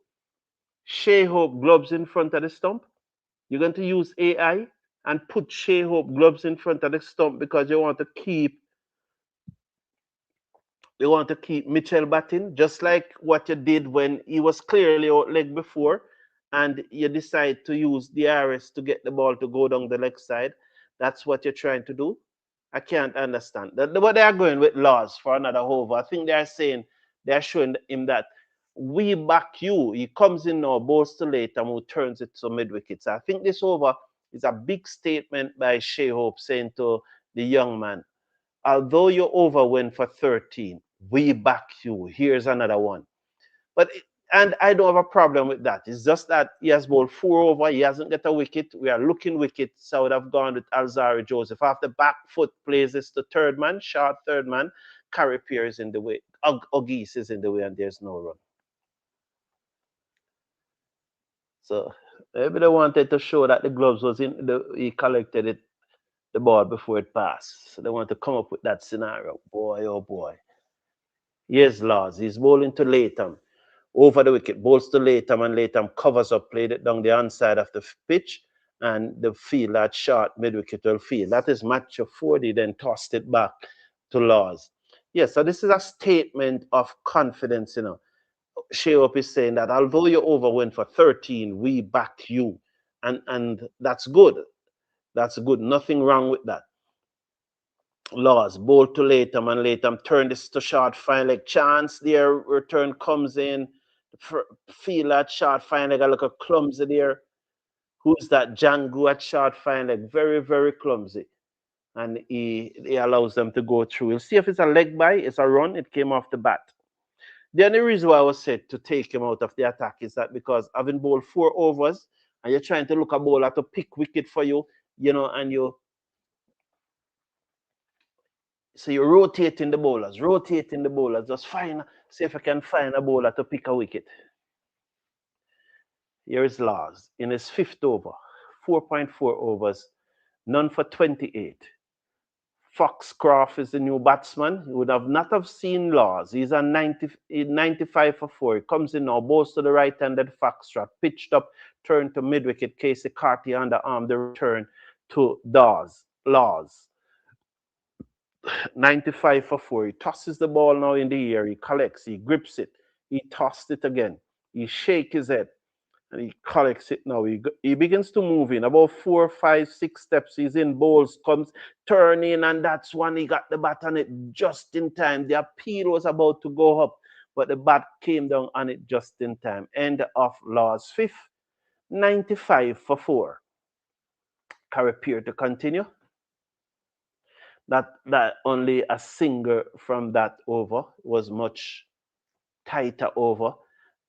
Shai Hope gloves in front of the stump. You're going to use AI and put Shai Hope gloves in front of the stump because you want to keep Mitchell batting, just like what you did when he was clearly out leg before, and you decide to use the RS to get the ball to go down the leg side. That's what you're trying to do. I can't understand. But they are going with laws for another over. I think they are saying, they are showing him that we back you. He comes in now, balls to late, and who turns it to mid wickets. I think this over is a big statement by Shai Hope saying to the young man, although you over went for 13, we back you. Here's another one. But and I don't have a problem with that. It's just that he has bowled 4 over. He hasn't got a wicket. We are looking wickets. So I would have gone with Alzarri Joseph. After back foot plays this the third man, short third man. Carry is in the way. Auguste is in the way, and there's no run. So maybe they wanted to show that the gloves was in he collected it the ball before it passed. So they want to come up with that scenario. Boy, oh boy. Yes, Laws. He's bowling to Latham. Over the wicket, bowls to Latham, and Latham covers up, played it down the inside of the pitch, and the field at short mid-wicket will field. That is match of Forde, then tossed it back to Laws. Yes, so this is a statement of confidence, you know. Shai Hope is saying that although you over went for 13, we back you. And that's good. That's good. Nothing wrong with that. Laws, bowl to Latham, and Latham turn this to short, fine leg. Chance there, return comes in. Feel that short, fine leg, a little clumsy there. Who's that? Jangoo at short, fine leg. Very, very clumsy. And he allows them to go through. You'll see if it's a leg by, it's a run, it came off the bat. The only reason why I was said to take him out of the attack is that because having bowled 4 overs and you're trying to look a bowler to pick wicket for you, you know, and so you're rotating the bowlers, just find, see if I can find a bowler to pick a wicket. Here is Laws in his 5th over, 4.4 overs, none for 28. Foxcroft is the new batsman. You would have not have seen Laws. He's a 95 for 4. He comes in now, balls to the right-handed Foxtrot, pitched up, turned to mid-wicket. Keacy, Carty underarm, the return to Laws. 95 for 4. He tosses the ball now in the air. He collects, he grips it. He tossed it again. He shakes his head and he collects it now. He begins to move in about 4, 5, 6 steps. He's in, bowls, comes, turning, and that's when he got the bat on it just in time. The appeal was about to go up, but the bat came down on it just in time. End of Law's 5th, 95 for 4. Carry to continue. That only a single from that over was much tighter over.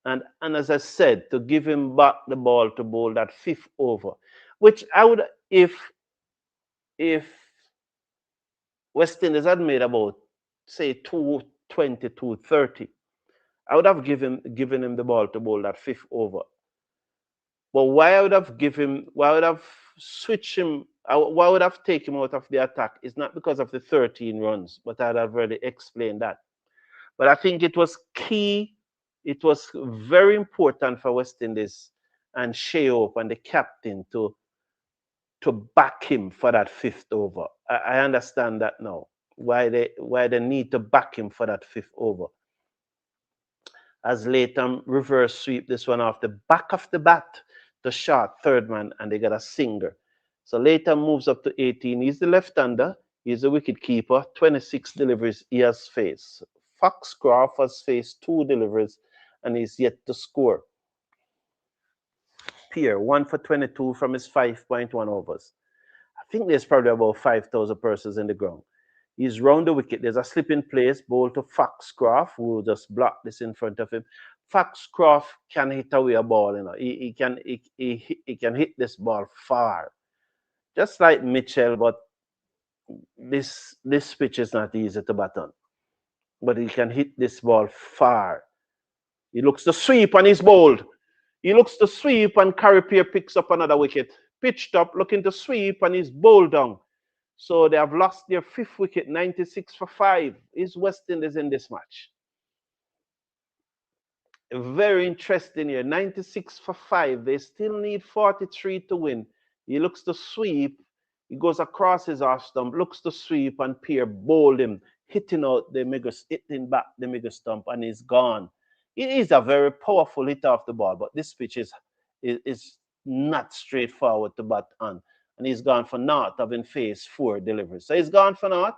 And as I said, to give him back the ball to bowl that 5th over, which I would, if West Indies had made about, say, 220, 230, I would have given him the ball to bowl that 5th over. But why I would have switched him Why would I have taken him out of the attack? It's not because of the 13 runs, but I'd have already explained that. But I think it was key. It was very important for West Indies and Shai and the captain to back him for that fifth over. I understand that now. Why they need to back him for that fifth over. As Latham reverse sweep this one off the back of the bat, the short third man, and they got a singer. So Latham moves up to 18. He's the left-hander. He's a wicket keeper. 26 deliveries he has faced. Foxcroft has faced 2 deliveries and he's yet to score. Pierre, 1 for 22 from his 5.1 overs. I think there's probably about 5,000 persons in the ground. He's round the wicket. There's a slip in place, ball to Foxcroft, who will just block this in front of him. Foxcroft can hit away a ball, you know. He can hit this ball far. Just like Mitchell, but this pitch is not easy to bat on. But he can hit this ball far. He looks to sweep and he's bowled. He looks to sweep and Carty picks up another wicket. Pitched up, looking to sweep and he's bowled down. So they have lost their 5th wicket, 96 for 5. Is West Indies in this match? Very interesting here. 96 for 5. They still need 43 to win. He looks to sweep. He goes across his off stump, looks to sweep, and Pierre bowled him, hitting back the mega stump, and he's gone. It is a very powerful hit off the ball, but this pitch is not straightforward to bat on. And he's gone for naught, having faced 4 deliveries. So he's gone for naught.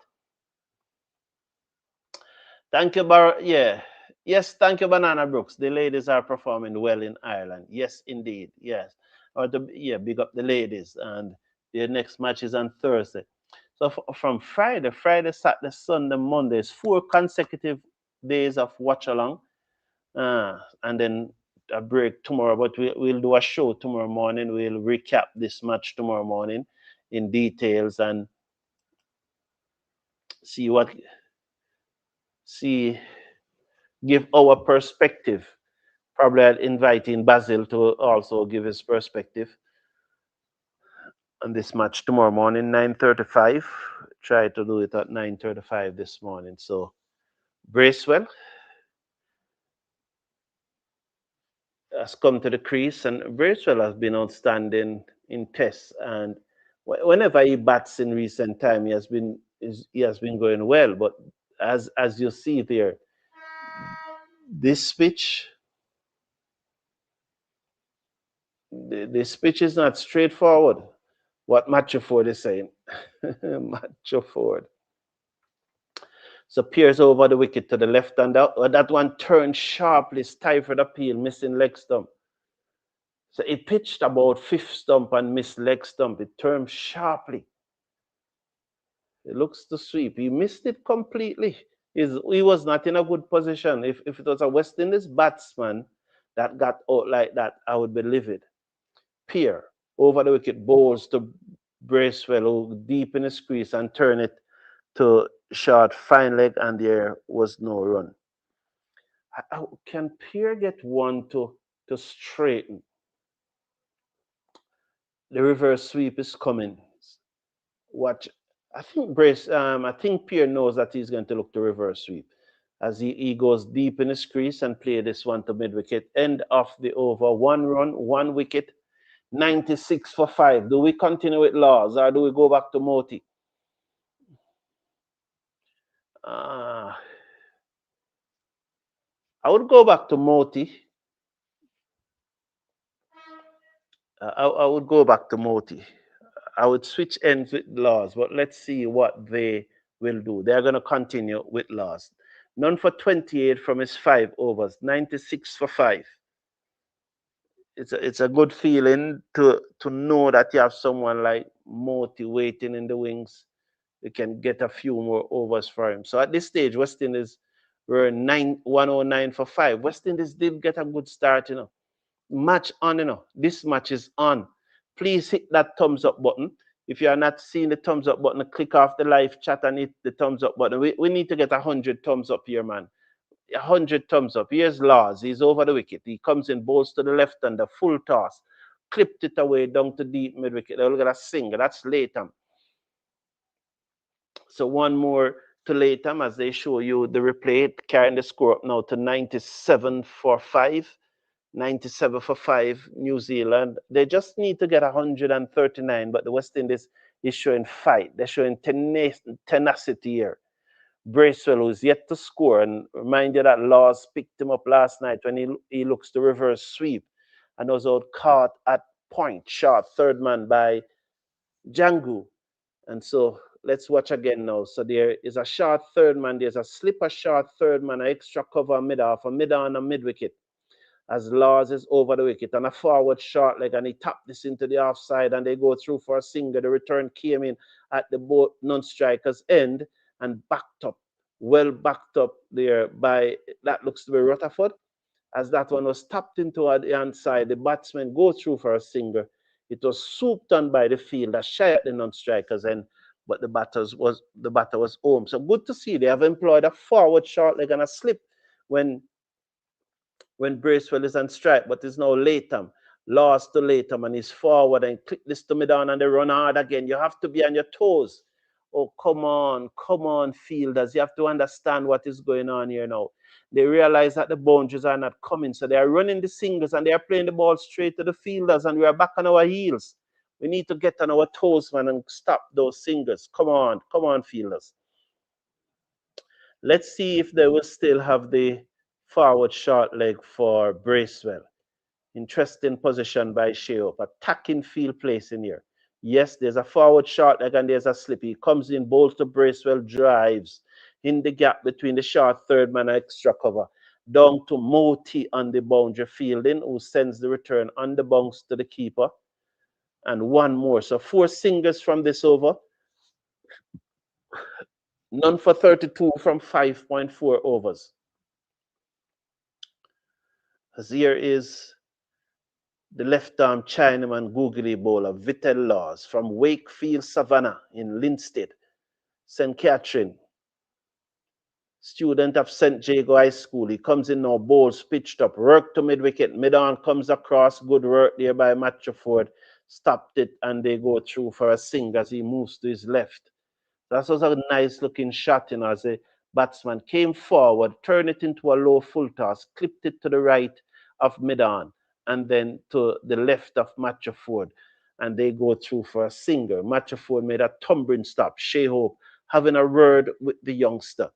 Thank you, yeah. Yes, thank you, Banana Brooks. The ladies are performing well in Ireland. Yes, indeed. Yes. Big up the ladies. And their next match is on Thursday. So from Friday, Saturday, Sunday, Monday, it's 4 consecutive days of watch along. And then a break tomorrow, but we'll do a show tomorrow morning. We'll recap this match tomorrow morning in details and give our perspective. Probably I'll inviting Basil to also give his perspective on this match tomorrow morning, 9:35. Try to do it at 9:35 this morning. So Bracewell has come to the crease, and Bracewell has been outstanding in tests. And whenever he bats in recent time, he has been going well. But as you see there, this pitch is not straightforward. What Matthew Forde is saying, Matthew Forde. So Pierce over the wicket to the left, and that one turned sharply, stifled appeal, missing leg stump. So it pitched about 5th stump and missed leg stump. It turned sharply. It looks to sweep. He missed it completely. He was not in a good position. If it was a West Indies batsman that got out like that, I would be livid. Pierre over the wicket, bowls to Bracewell, who deep in his crease and turn it to short, fine leg, and there was no run. Can Pierre get one to straighten? The reverse sweep is coming. Watch. I think Pierre knows that he's going to look to reverse sweep as he goes deep in his crease and play this one to mid wicket. End of the over. 1 run, 1 wicket, 96 for 5. Do we continue with Laws or do we go back to Motie? I would go back to Motie. I would go back to Motie. I would switch ends with Laws, but let's see what they will do. They're going to continue with Laws. None for 28 from his 5 overs, 96 for 5. It's a good feeling to know that you have someone like Motie waiting in the wings. You can get a few more overs for him. So at this stage, West Indies were 109 for 5. West Indies did get a good start, you know. Match on, you know. This match is on. Please hit that thumbs up button. If you are not seeing the thumbs up button, click off the live chat and hit the thumbs up button. We need to get 100 thumbs up here, man. 100 thumbs up. Here's Laws. He's over the wicket. He comes in, bowls to the left and the full toss. clipped it away down to deep mid wicket. Look at that singer. That's Latham. So one more to Latham as they show you the replay, carrying the score up now to 97 for 5. 97 for 5, New Zealand. They just need to get 139, but the West Indies is showing fight. They're showing tenacity here. Bracewell, who's yet to score, and remind you that Laws picked him up last night when he looks to reverse sweep and was out caught at point, shot, third man by Jangoo. And so let's watch again now. So there is a short third man, there's a slipper short third man, an extra cover mid-off, a mid-on and mid-wicket as Laws is over the wicket and a forward short leg, and he tapped this into the offside and they go through for a single. The return came in at the both non-strikers end and backed up, well backed up there by, that looks to be Rutherford. As that one was tapped into the hand side, the batsmen go through for a single. It was swooped on by the fielder, Shai at the non-strikers end, but the batter was home. So good to see they have employed a forward short leg and a slip when Bracewell is on strike, but it's now Latham. Lost to Latham and he's forward and click this to me down and they run hard again. You have to be on your toes. Oh, come on, fielders. You have to understand what is going on here now. They realize that the boundaries are not coming, so they are running the singles and they are playing the ball straight to the fielders and we are back on our heels. We need to get on our toes, man, and stop those singles. Come on, fielders. Let's see if they will still have the forward short leg for Bracewell. Interesting position by Shai. Attacking field place in here. Yes, there's a forward short leg and there's a slip. He comes in, bowls to Bracewell, drives in the gap between the short third man and extra cover. Down to Motie on the boundary fielding, who sends the return on the bounce to the keeper. And one more. So 4 singles from this over. None for 32 from 5.4 overs. As here is the left-arm Chinaman googly bowler, Vitel Laws from Wakefield Savannah in Linstead, St. Catherine. Student of St. Jago High School. He comes in now, bowls pitched up, work to mid-wicket, mid-on comes across, good work there by Forde, stopped it, and they go through for a sing as he moves to his left. That was a nice-looking shot, as a batsman came forward, turned it into a low full toss, clipped it to the right of mid-on, and then to the left of Forde, and they go through for a single. Forde made a tumbling stop. Shai having a word with the youngster.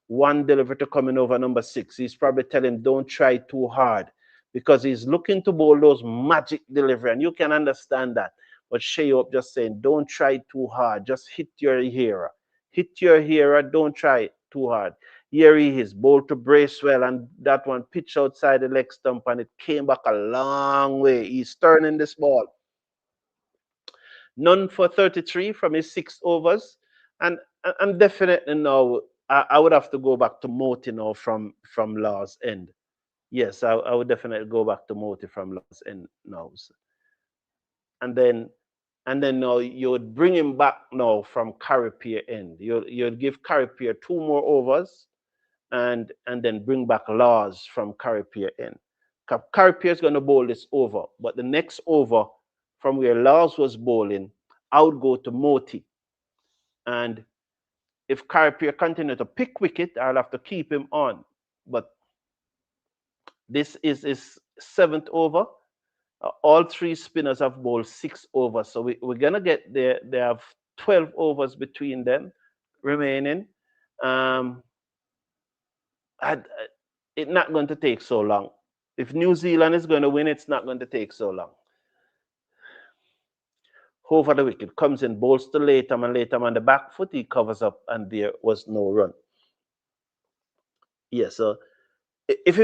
One delivery to coming over number 6. He's probably telling him, don't try too hard, because he's looking to bowl those magic delivery, and you can understand that. But Shai just saying, don't try too hard. Just hit your hearer. Hit your hearer. Don't try too hard. Here he is, bowled to Bracewell, and that one pitched outside the leg stump, and it came back a long way. He's turning this ball. None for 33 from his 6 overs. And definitely now, I would have to go back to Motie now from Law's end. Yes, I would definitely go back to Motie from Law's end now. And then now you would bring him back now from Carty end. You'd give Carty 2 more overs and then bring back Laws from Carty end. Carty is going to bowl this over, but the next over from where Laws was bowling, I would go to Motie. And if Carty continue to pick wicket, I'll have to keep him on. But this is his 7th over. All 3 spinners have bowled 6 overs. So we're going to get there. They have 12 overs between them remaining. It's not going to take so long. If New Zealand is going to win, it's not going to take so long. Over the wicket, comes in, bowls to Latham, and Latham on the back foot, he covers up, and there was no run. Yeah, so if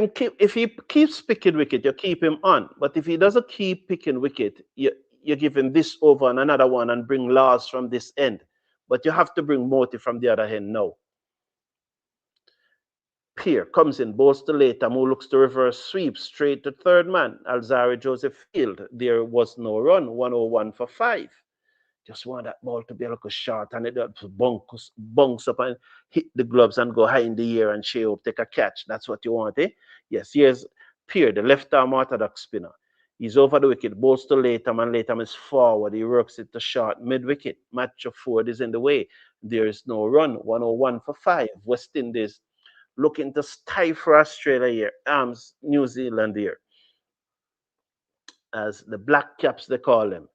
he keeps picking wicket, you keep him on. But if he doesn't keep picking wicket, you give him this over and another one and bring Laws from this end. But you have to bring Motie from the other end now. Peer comes in, bowls to Latham, who looks to reverse sweep straight to third man. Alzarri Joseph Field. There was no run, 101 for 5. Just want that ball to be like a shot, and it bunks up and hit the gloves and go high in the air and Shai take a catch. That's what you want, eh? Yes, here's Peer, the left-arm orthodox spinner. He's over the wicket, bowls to Latham, and Latham is forward. He works it to short mid-wicket. Match of Forde is in the way. There is no run. 101 for 5. West Indies looking to stifle Australia here. New Zealand here. As the Black Caps, they call him.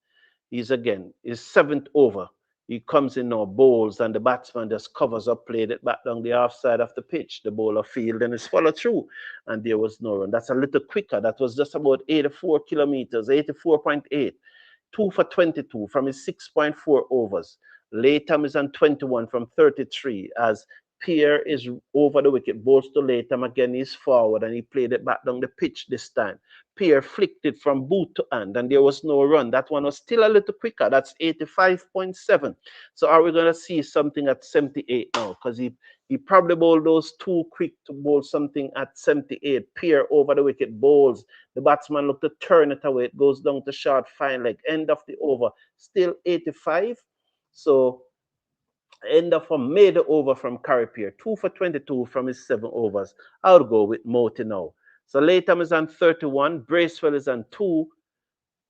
He's again, his 7th over. He comes in now, bowls, and the batsman just covers up, played it back down the half side of the pitch. The bowler field and is followed through, and there was no run. That's a little quicker. That was just about 84 kilometers, 84.8. 2 for 22 from his 6.4 overs. Latham is on 21 from 33 as Pierre is over the wicket, bowls to Latham again, he's forward, and he played it back down the pitch this time. Pierre flicked it from boot to hand, and there was no run. That one was still a little quicker. That's 85.7. So are we going to see something at 78 now? Because he probably bowled those too quick to bowl something at 78. Pierre over the wicket, bowls. The batsman looked to turn it away. It goes down to short, fine leg. End of the over. Still 85. So end of a made over from Carty. 2 for 22 from his 7 overs. I'll go with Motie now. So Latham is on 31. Bracewell is on 2.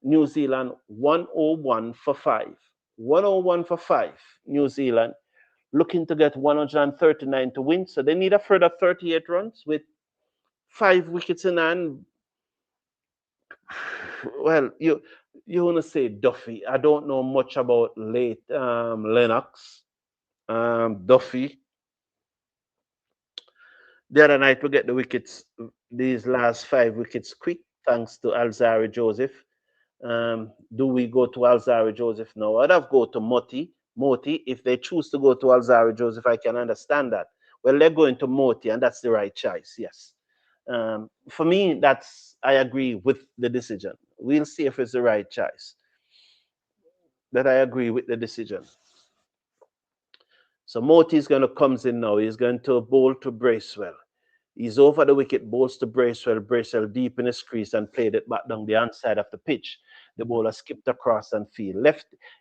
New Zealand 101 for 5. 101 for 5. New Zealand looking to get 139 to win. So they need a further 38 runs with 5 wickets in hand. Well, you want to say Duffy. I don't know much about Lennox. Duffy. The other night we get the wickets, these last 5 wickets quick, thanks to Alzarri Joseph. Do we go to Alzarri Joseph now? I'd have go to Motie. If they choose to go to Alzarri Joseph, I can understand that. Well, they're going to Motie, and that's the right choice, yes. For me, I agree with the decision. We'll see if it's the right choice. But I agree with the decision. So Motie is going to come in now. He's going to bowl to Bracewell. He's over the wicket, bowls to Bracewell. Bracewell deep in his crease and played it back down the inside of the pitch. The bowler skipped across and field.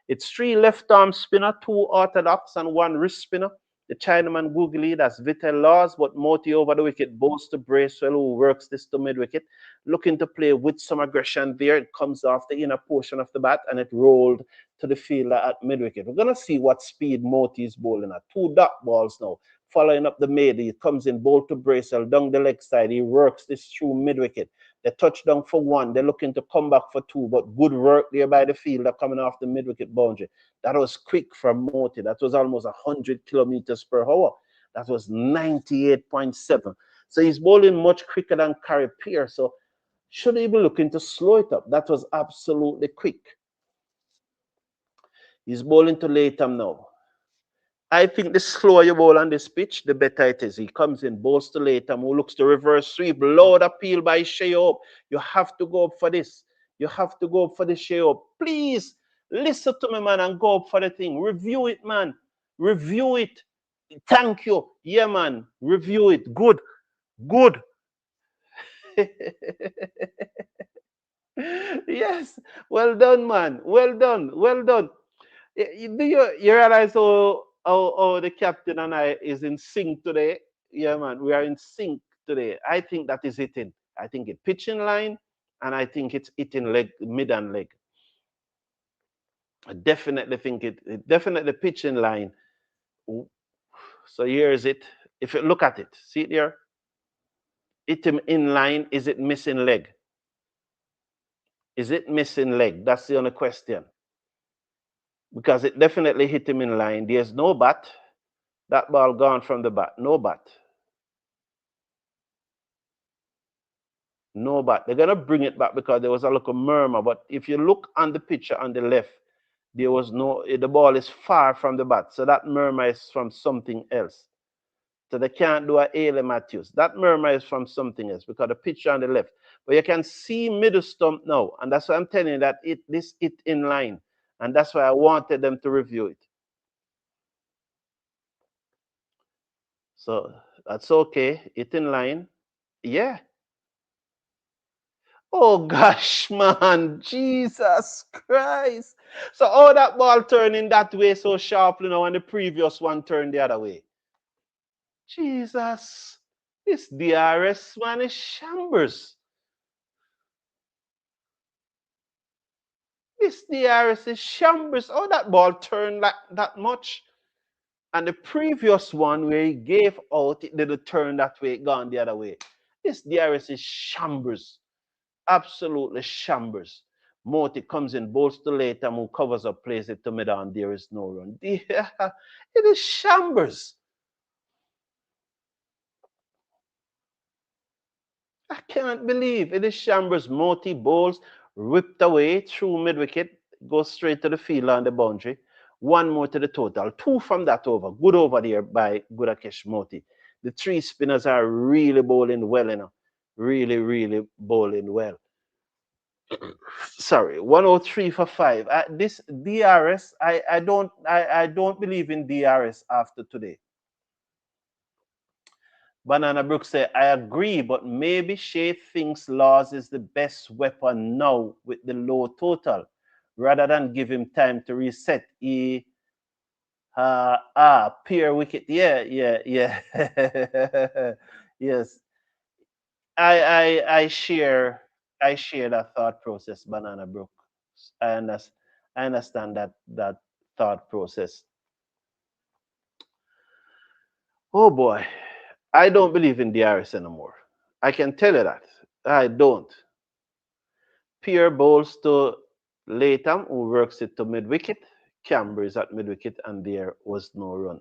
It's 3 left-arm spinner, 2 orthodox, and 1 wrist spinner. The Chinaman googly, that's Vitel laws, but Motie over the wicket, bowls to Bracewell, who works this to mid-wicket. Looking to play with some aggression there. It comes off the inner portion of the bat, and it rolled to the fielder at mid-wicket. We're going to see what speed Motie is bowling at. 2 dot balls now. Following up the made, he comes in, bowl to Bracewell, down the leg side. He works this through mid-wicket. They touchdown for 1. They're looking to come back for 2, but good work there by the fielder coming off the mid-wicket boundary. That was quick from Motie. That was almost 100 kilometers per hour. That was 98.7. So he's bowling much quicker than Carty. So should he be looking to slow it up? That was absolutely quick. He's bowling to Latham now. I think the slower you bowl on this pitch, the better it is. He comes in, bowls to Latham, who looks to reverse sweep. Loud appeal by Shai. You have to go up for this. You have to go up for the Shai. Please listen to me, man, and go up for the thing. Review it, man. Review it. Thank you. Yeah, man. Review it. Good. Good. Yes. Well done, man. Well done. Well done. Do you realize how the captain and I is in sync today? Yeah, man, we are in sync today. I think that is hitting. I think it pitching line, and I think it's hitting leg, mid and leg. I definitely think it definitely pitching line. So here is it. If you look at it, see it there? Hit him in line. Is it missing leg? Is it missing leg? That's the only question. Because it definitely hit him in line. There's no bat. That ball gone from the bat. No bat. No bat. They're going to bring it back because there was a little murmur. But if you look on the picture on the left, there was no, the ball is far from the bat. So that murmur is from something else. So they can't do a Ailey Matthews. That murmur is from something else because the picture on the left. But you can see middle stump now. And that's why I'm telling you that this hit in line. And that's why I wanted them to review it. So that's okay. It in line. Yeah. Oh gosh, man. Jesus Christ. So how that ball turning that way so sharply now and the previous one turned the other way. Jesus. This DRS man is shambles. This DRS is shambles. Oh, that ball turned like that much. And the previous one where he gave out, it didn't turn that way, it gone the other way. This DRS is shambles. Absolutely shambles. Motie comes in, bowls to later, who covers up, plays it to mid on. There is no run. It is shambles. I can't believe it is shambles. Motie bowls whipped away through mid wicket, goes straight to the field on the boundary. One more to the total. Two from that over. Good over there by Gudakesh Motie. The three spinners are really bowling well, you know. Really, really bowling well. Sorry, 103 for 5. This DRS, I don't believe in DRS after today. Banana Brook said, I agree, but maybe Shai thinks Laws is the best weapon now with the low total. Rather than give him time to reset. Peer wicket. Yeah. Yes. I share that thought process, Banana Brook. I understand, that thought process. Oh boy. I don't believe in DRS anymore. I can tell you that. I don't. Pierre bowls to Latham, who works it to mid wicket. Campbell is at mid wicket, and there was no run.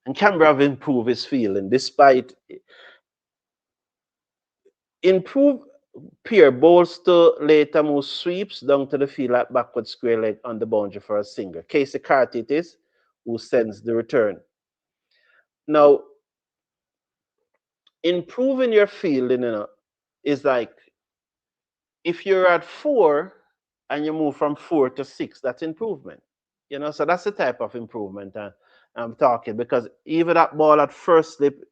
And Campbell have improved his fielding despite improve. Pierre bowls to Latham, who sweeps down to the field at backward square leg on the boundary for a single. Keacy Carty it is, who sends the return. Now, improving your fielding, is like if you're at 4 and you move from 4 to 6, that's improvement. So that's the type of improvement I'm talking, because even that ball at first slip,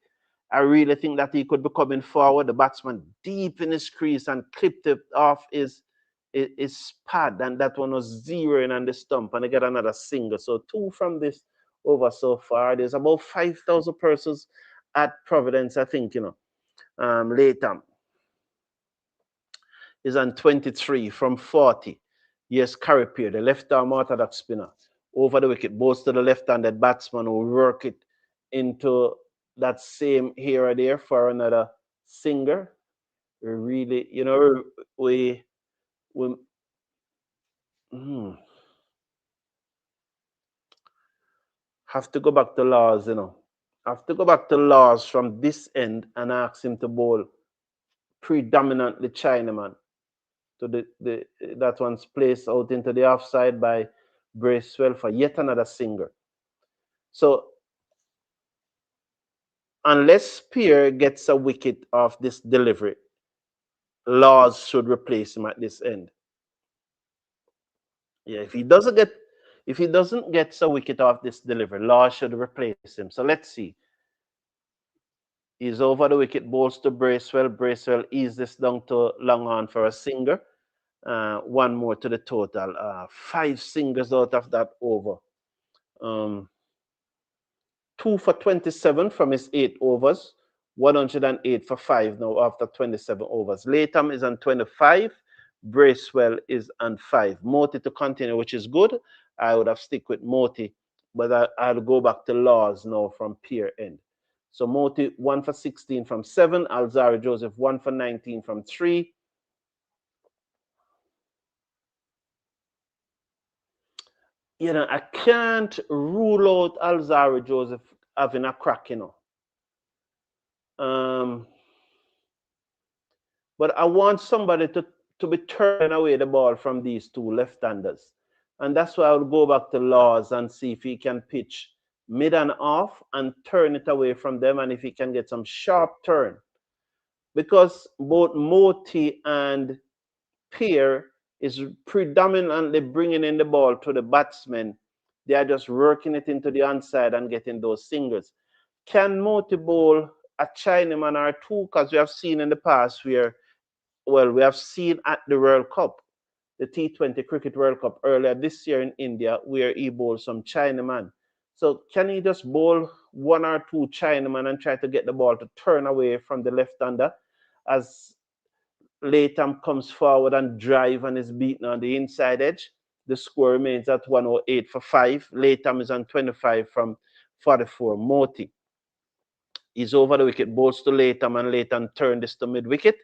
I really think that he could be coming forward, the batsman deep in his crease and clipped it off his pad, and that one was zeroing on the stump, and they get another single. So 2 from this over so far. There's about 5,000 persons at Providence, I think, Latham is on 23 from 40. Yes, Carripier, the left arm orthodox spinner, over the wicket, both to the left-handed batsman who work it into that same here or there for another singer. We really, we have to go back to Laws, Have to go back to Laws from this end and ask him to bowl predominantly Chinaman. To that one's placed out into the offside by Bracewell for yet another singer. So unless Pierre gets a wicket off this delivery, Laws should replace him at this end. Yeah, if he doesn't get a wicket off this delivery, Laws should replace him. So let's see. He's over the wicket, bowls to Bracewell. Bracewell eases this down to long on for a singer. One more to the total. 5 singers out of that over. 2 for 27 from his 8 overs. 108 for 5 now after 27 overs. Latham is on 25. Bracewell is on 5. Motie to continue, which is good. I would have stick with Motie, but I'll go back to Laws now from Pierre end. So Motie 1 for 16 from 7. Alzarri Joseph 1 for 19 from 3. I can't rule out Alzarri Joseph having a crack, But I want somebody to be turning away the ball from these two left-handers. And that's why I would go back to Laws and see if he can pitch mid and off and turn it away from them, and if he can get some sharp turn. Because both Motie and Pierre is predominantly bringing in the ball to the batsmen. They are just working it into the onside and getting those singles. Can Motie bowl a Chinaman or two? Because we have seen in the past where, we have seen at the World Cup, the T20 Cricket World Cup earlier this year in India, where he bowled some Chinaman. So can he just bowl 1 or 2 Chinaman and try to get the ball to turn away from the left-hander, as Latham comes forward and drive and is beaten on the inside edge. The score remains at 108 for 5. Latham is on 25 from 44. Motie is over the wicket, bowls to Latham, and Latham turned this to mid wicket.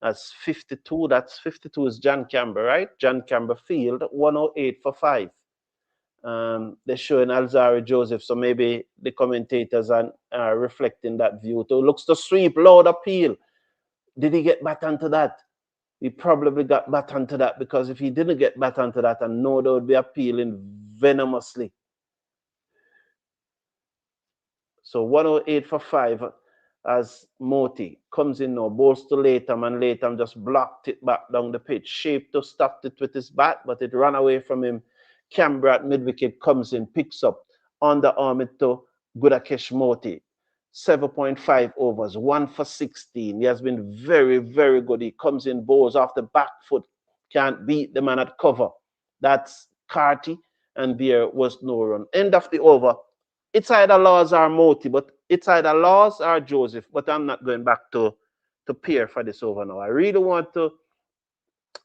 That's 52. That's 52 is John Campbell, right? John Campbell field, 108 for 5. They're showing Alzarri Joseph, so maybe the commentators are reflecting that view too. Looks to sweep, loud appeal. Did he get back onto that? He probably got back onto that, because if he didn't get back onto that, I know they would be appealing venomously. So 108 for 5 as Motie comes in now, bowls to Latham, and Latham just blocked it back down the pitch. Shape to stop it with his bat, but it ran away from him. Campbell at mid-wicket comes in, picks up, underarm it to Gudakesh Motie. 7.5 overs, 1 for 16. He has been very, very good. He comes in, bowls off the back foot, can't beat the man at cover. That's Carty, and there was no run. End of the over. It's either Laws or Motie, but it's either Laws or Joseph, but I'm not going back to pair for this over now. I really want to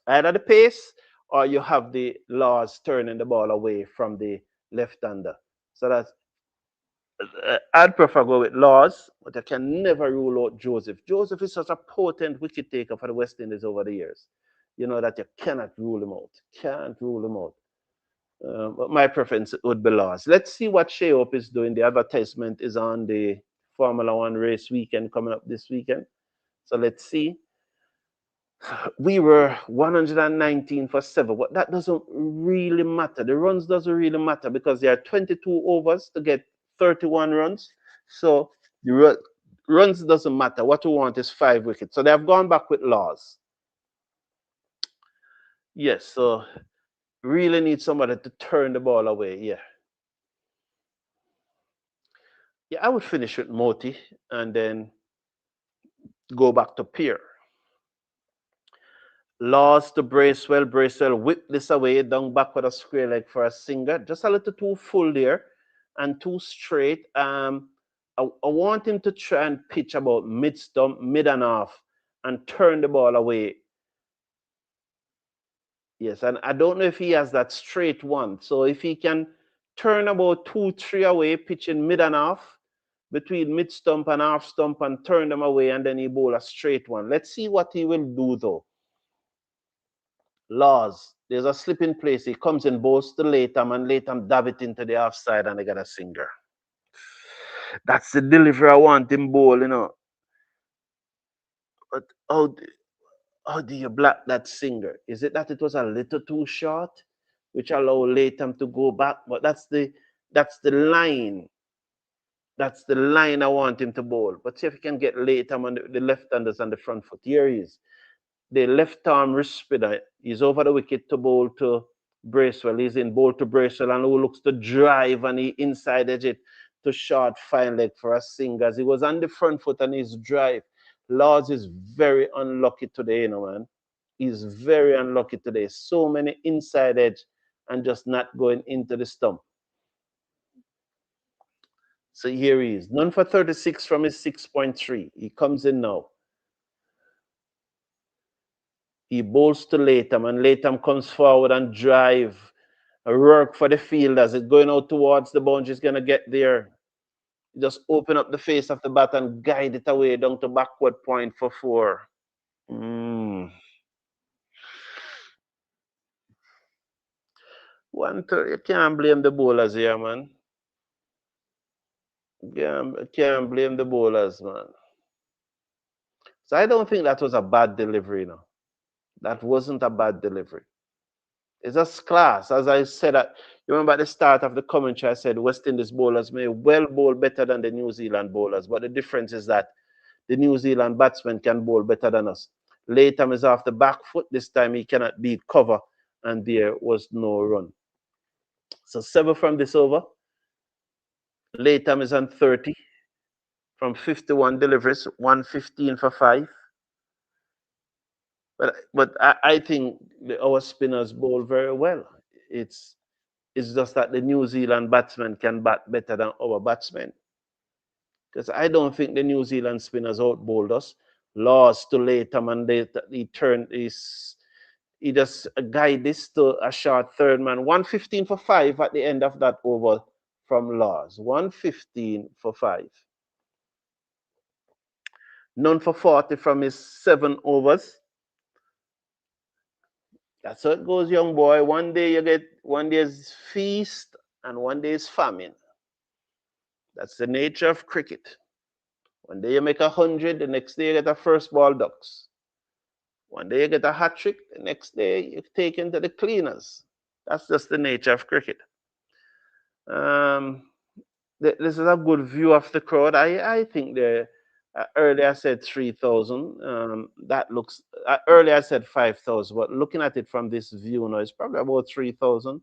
either the pace or you have the Laws turning the ball away from the left-hander. So that's I'd prefer go with Laws, but I can never rule out Joseph. Joseph is such a potent wicket taker for the West Indies over the years. You know that you cannot rule him out. Can't rule him out. But my preference would be Laws. Let's see what Shai is doing. The advertisement is on the Formula One race weekend coming up this weekend. So let's see. We were 119 for 7, but that doesn't really matter. The runs doesn't really matter because there are 22 overs to get 31 runs. So the runs doesn't matter. What we want is 5 wickets. So they have gone back with Laws. Yes, so really need somebody to turn the ball away. Yeah, I would finish with Motie and then go back to Pierre. Laws to Bracewell. Bracewell whip this away, down back with a square leg for a singer. Just a little too full there and too straight. I want him to try and pitch about mid stump, mid and off, and turn the ball away. Yes, and I don't know if he has that straight one. So if he can turn about 2-3 away, pitching mid and off, between mid stump and half stump, and turn them away, and then he bowl a straight one. Let's see what he will do though. Laws, there's a slip in place. He comes in, bowls to Latham, and Latham dab it into the offside, and they got a singer. That's the delivery I want him bowl, you know. But how do you block that singer? Is it that it was a little too short, which allowed Latham to go back? But that's the line. That's the line I want him to bowl. But see if he can get Latham on the left-handers on the front foot. Here he is. The left arm wrist spinner. He's over the wicket to bowl to Bracewell. He's in bowl to Bracewell, and who looks to drive, and he inside edge it to short fine leg for a singer. He was on the front foot and his drive. Laws is very unlucky today, you know, man. He's very unlucky today. So many inside edge and just not going into the stump. So here he is. None for 36 from his 6.3. He comes in now. He bowls to Latham, and Latham comes forward and drive. A work for the fielders. It's going out towards the boundary. He's going to get there. Just open up the face of the bat and guide it away down to backward point for 4. 130. You can't blame the bowlers here, man. Can't blame the bowlers, man. So I don't think that was a bad delivery, no. That wasn't a bad delivery. It's just class. As I said, you remember at the start of the commentary, I said West Indies bowlers may well bowl better than the New Zealand bowlers, but the difference is that the New Zealand batsmen can bowl better than us. Latham is off the back foot. This time he cannot beat cover, and there was no run. So 7 from this over. Latham is on 30 from 51 deliveries, 115 for 5. But I think our spinners bowl very well. It's just that the New Zealand batsmen can bat better than our batsmen. Because I don't think the New Zealand spinners out bowled us. lost to Latham, and he turned he just guided this to a short third man. 115 for 5 at the end of that over from Laws. 115 for 5. None for 40 from his 7 overs. That's how it goes, young boy. One day is feast and one day is famine. That's the nature of cricket. One day you make 100, the next day you get a first ball ducks. One day you get a hat trick, the next day you take into the cleaners. That's just the nature of cricket. This is a good view of the crowd. I think earlier I said 3,000. That looks earlier I said 5,000, but looking at it from this view now, it's probably about 3,000.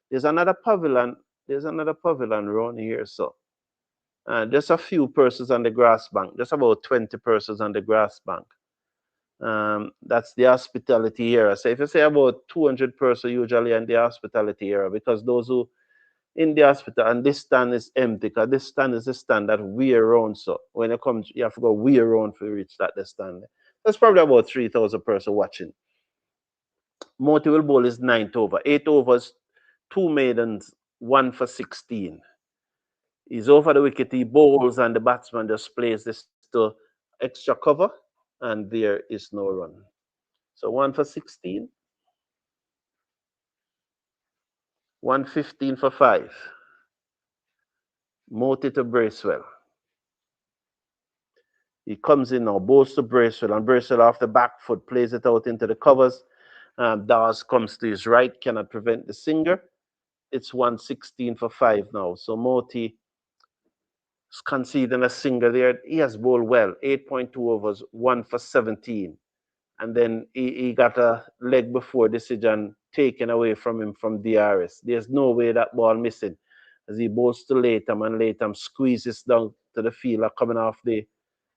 There's another pavilion. There's another pavilion around here, so just a few persons on the grass bank. Just about 20 persons on the grass bank. That's the hospitality area. So if you say about 200 persons usually in the hospitality area, because those who in the hospital, and this stand is empty, because this stand is the stand that we around. So when you come, you have to go we around to reach that the stand. There's probably about 3,000 persons watching. Motie will bowl is 9th over. 8 overs, 2 maidens, 1 for 16. He's over the wicket, he bowls, and the batsman just plays this to extra cover, and there is no run. So 1 for 16. 115 for 5. Motie to Bracewell. He comes in now, bowls to Bracewell, and Bracewell off the back foot plays it out into the covers. Dawes comes to his right, cannot prevent the singer. It's 116 for 5 now. So Motie is conceding a singer there. He has bowled well, 8.2 overs, 1 for 17. And then he got a leg before decision taken away from him from DRS. There's no way that ball missing as he bowls to Latham, and Latham squeezes down to the fielder coming off the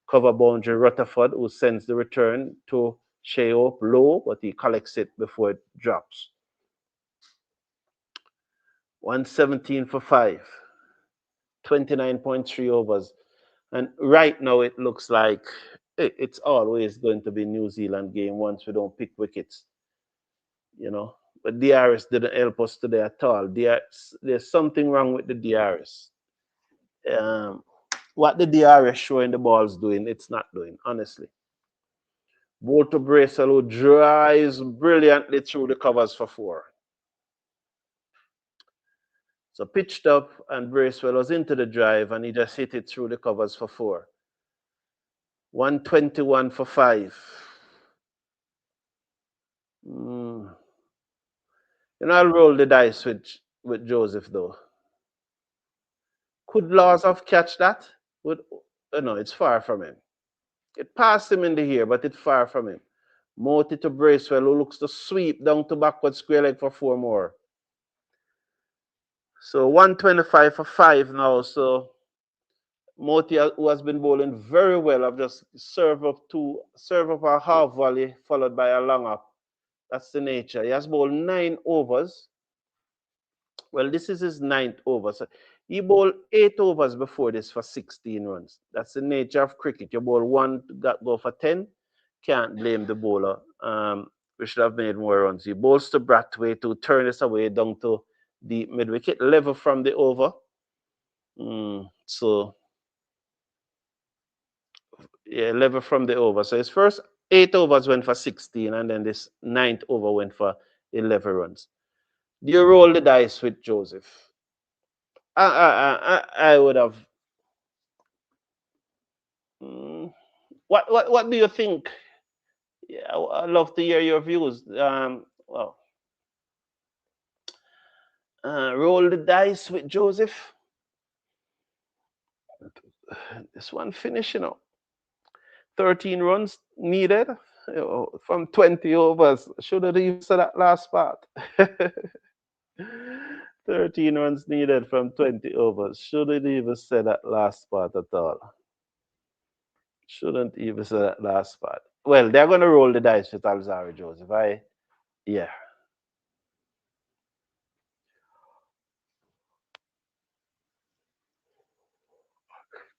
cover boundary. Rutherford, who sends the return to Shai up low, but he collects it before it drops. 117 for 5. 29.3 overs. And right now it looks like it's always going to be New Zealand game once we don't pick wickets. You know, but DRS didn't help us today at all. There's something wrong with the DRS. What the DRS showing the ball's doing, it's not doing, honestly. Bowl to Bracewell, who drives brilliantly through the covers for 4. So pitched up, and Bracewell was into the drive, and he just hit it through the covers for 4. 121 for 5. You know, I'll roll the dice with Joseph, though. Could Laws have catch that? No, it's far from him. It passed him in the ear, but it's far from him. Motie to Bracewell, who looks to sweep down to backward square leg for 4 more. So 125 for 5 now. So Motie, who has been bowling very well, have just serve up a half volley followed by a long up. That's the nature. He has bowled 9 overs. Well, this is his 9th over. So he bowled 8 overs before this for 16 runs. That's the nature of cricket. You bowl 1, go for 10. Can't blame the bowler. We should have made more runs. He bowls to Bradway to turn this away down to the mid wicket, level from the over. So yeah, level from the over. So his first 8 overs went for 16, and then this 9th over went for 11 runs. Do you roll the dice with Joseph? I would have. What do you think? Yeah, I'd love to hear your views. Roll the dice with Joseph. This one finishing up. 13 runs needed from 20 overs. Should have even said that last part. 13 runs needed from 20 overs. Shouldn't even say that last part at all. Shouldn't even say that last part. Well, they're going to roll the dice with Alzarri, Joseph. Yeah.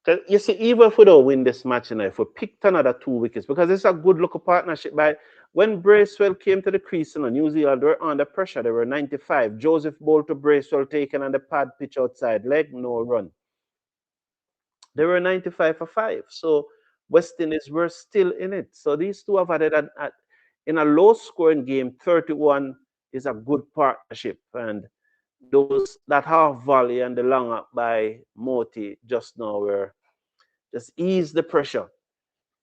'Cause you see, even if we don't win this match, if we picked another 2 wickets, because it's a good look of partnership. By when Bracewell came to the crease, New Zealand were under pressure. They were 95. Joseph bowled to Bracewell, taken on the pad pitch outside leg, no run. They were 95 for 5. So West Indies were still in it. So these two have added in a low scoring game, 31 is a good partnership. And that half volley and the long up by Motie just now were just ease the pressure,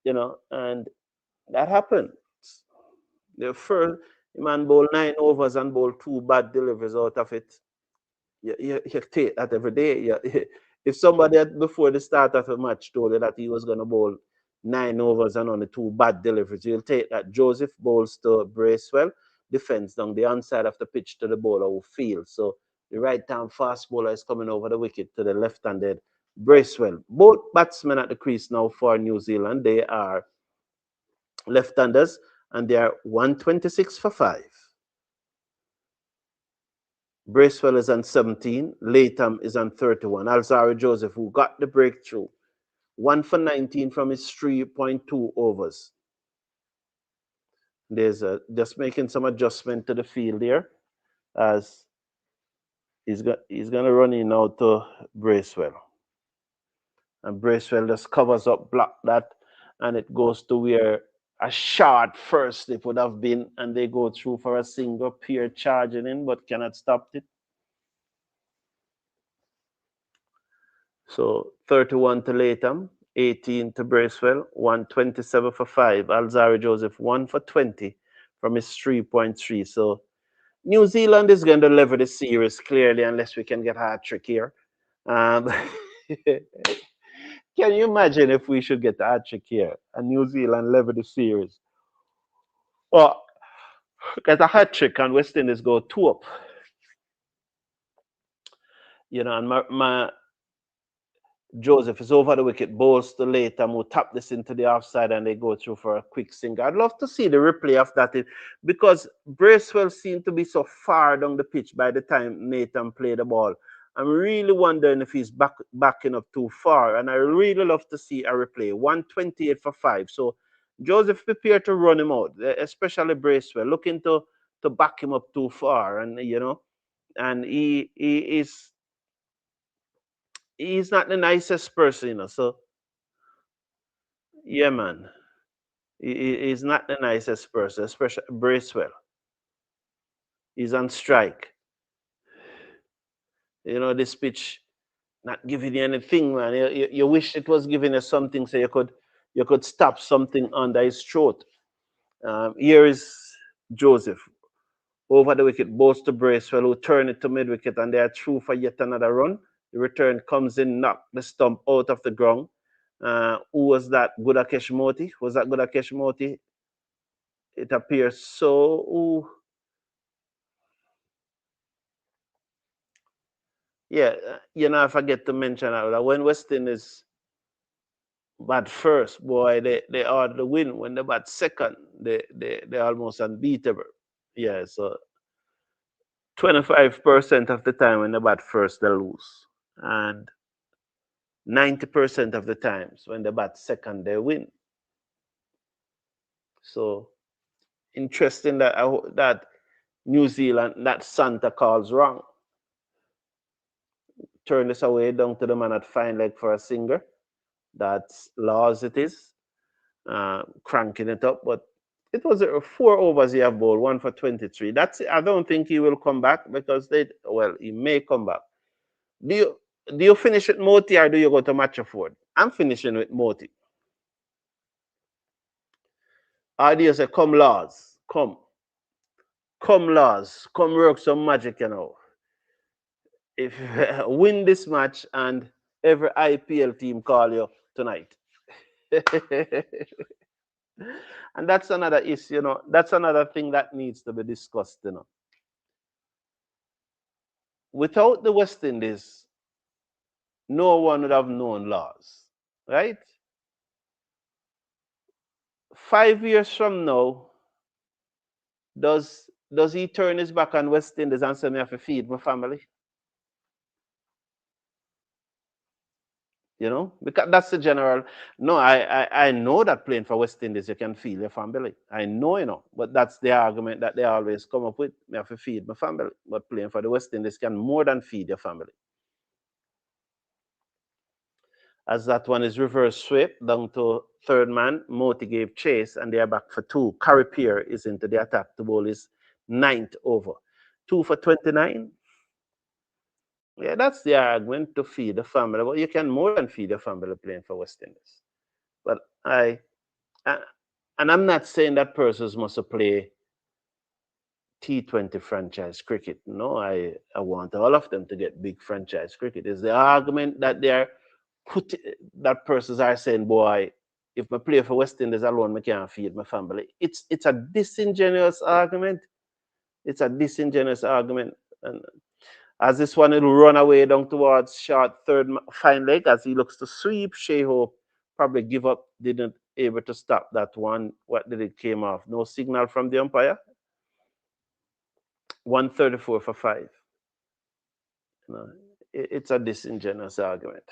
and that happened. The first man bowled 9 overs and bowled 2 bad deliveries out of it. You take that every day. If somebody before the start of a match told you that he was going to bowl 9 overs and only 2 bad deliveries, you'll take that. Joseph bowls to Bracewell, defense down the inside of the pitch to the bowler who fields. So the right-hand fast bowler is coming over the wicket to the left-handed Bracewell. Both batsmen at the crease now for New Zealand. They are left-handers, and they are 126 for 5. Bracewell is on 17. Latham is on 31. Alzarri Joseph, who got the breakthrough, 1 for 19 from his 3.2 overs. There's just making some adjustment to the field here, as he's going to run in now to Bracewell. And Bracewell just covers up, block that, and it goes to where a short first slip would have been, and they go through for a single, Peer charging in, but cannot stop it. So 31 to Latham, 18 to Bracewell, 127 for 5. Alzarri Joseph, 1 for 20 from his 3.3. So New Zealand is going to lever the series clearly, unless we can get a hat-trick here. Can you imagine if we should get the hat-trick here and New Zealand lever the series? Well, get a hat-trick and West Indies go 2 up. And my Joseph is over the wicket, bowls to Latham, who tap this into the offside, and they go through for a quick single. I'd love to see the replay of that, because Bracewell seemed to be so far down the pitch by the time Latham played the ball. I'm really wondering if he's backing up too far, and I really love to see a replay. 128 for 5. So Joseph prepared to run him out, especially Bracewell, looking to back him up too far, and and he's not the nicest person, so yeah, man. He's not the nicest person, especially Bracewell. He's on strike. This pitch not giving you anything, man. You wish it was giving you something so you could stop something under his throat. Here is Joseph over the wicket, bowls to Bracewell, who turn it to mid-wicket, and they are through for yet another run. The return comes in, knock the stump out of the ground. Who was that? Gudakesh Motie? Was that Gudakesh Motie? It appears so. Ooh. Yeah, I forget to mention that when West Indies bat first, boy, they are the win. When they bat second, they're almost unbeatable. Yeah, so 25% of the time when they bat first, they lose. And 90% of the times when they bat second, they win. So interesting that New Zealand, that Santa calls wrong. Turn this away down to the man at fine leg for a single. That's laws it is. Cranking it up, but it was 4 overs he have bowled, 1 for 23. That's it. I don't think he will come back, because he may come back. Do you finish with Motie, or do you go to match of Forde? I'm finishing with Motie. Do you say, come laws, come laws, come work some magic, If win this match, and every IPL team call you tonight. And that's another issue, that's another thing that needs to be discussed, Without the West Indies, no one would have known laws, right? 5 years from now, does he turn his back on West Indies and say, me have to feed my family? You know, because that's the general. No, I know that playing for West Indies, you can feed your family. I know, you know, but that's the argument that they always come up with. Me have to feed my family. But playing for the West Indies can more than feed your family. As that one is reverse sweep down to third man, Motie gave chase and they are back for two. Carty is into the attack. The ball is ninth over. 2 for 29. Yeah, that's the argument to feed the family. But you can more than feed your family playing for West Indies. But and I'm not saying that persons must play T20 franchise cricket. No, I want all of them to get big franchise cricket. Is the argument that they're that persons are saying, boy, if I play for West Indies alone, I can't feed my family. It's a disingenuous argument. It's a disingenuous argument. And as this one will run away down towards short third fine leg as he looks to sweep, Shai probably give up, didn't able to stop that one. What did it came off? No signal from the umpire. 134 for 5. No, it's a disingenuous argument.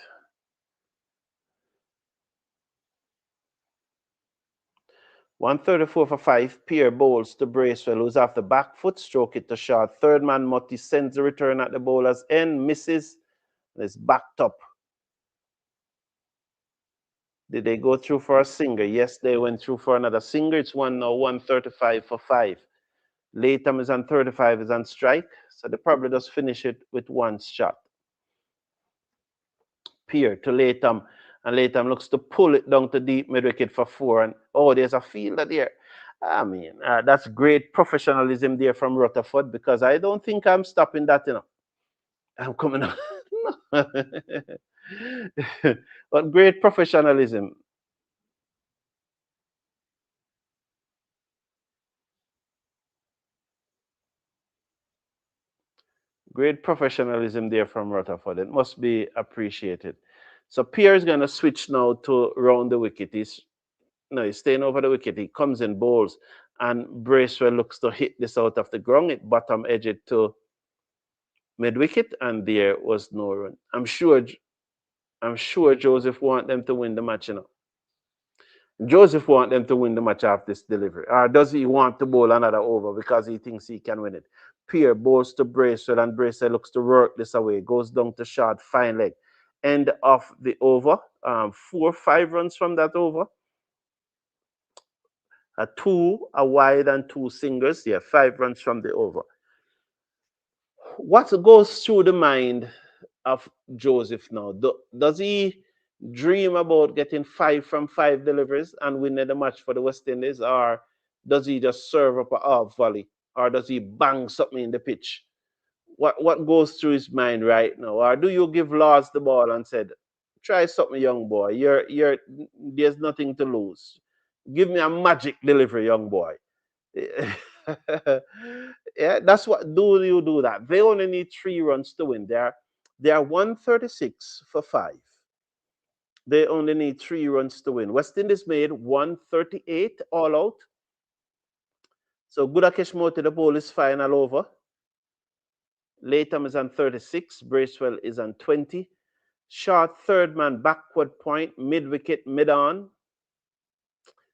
134 for 5. Pierre bowls to Bracewell, who's off the back foot, stroke it to short. Third man, Motie sends the return at the bowler's end, misses, and it's backed up. Did they go through for a singer? Yes, they went through for another singer. It's one now, 135 for 5. Latham is on 35, is on strike, so they probably just finish it with one shot. Pierre to Latham, and Latham looks to pull it down to deep mid wicket for 4. And oh, there's a fielder there. I mean, that's great professionalism there from Rutherford, because I don't think I'm stopping that, you know. I'm coming up. But great professionalism. Great professionalism there from Rutherford. It must be appreciated. So Pierre is going to switch now to round the wicket. He's staying over the wicket. He comes in, bowls, and Bracewell looks to hit this out of the ground. It bottom edge it to mid wicket, and there was no run. I'm sure Joseph want them to win the match, you know. Joseph want them to win the match after this delivery. Or does he want to bowl another over because he thinks he can win it? Pierre bowls to Bracewell, and Bracewell looks to work this away. Goes down to short, fine leg. End of the over. 4-5 runs from that over. A 2, a wide, and 2 singles. Yeah, 5 runs from the over. What goes through the mind of Joseph now? Does he dream about getting 5 from 5 deliveries and winning the match for the West Indies, or does he just serve up a half volley, or does he bang something in the pitch? What goes through his mind right now? Or do you give Laws the ball and said, try something, young boy. There's nothing to lose. Give me a magic delivery, young boy. Yeah, that's what do you do that. They only need 3 runs to win. They are 136 for 5. They only need 3 runs to win. West Indies made 138 all out. So Gudakesh Motie, the ball is final over. Latham is on 36. Bracewell is on 20. Short third man backward point, mid wicket, mid on.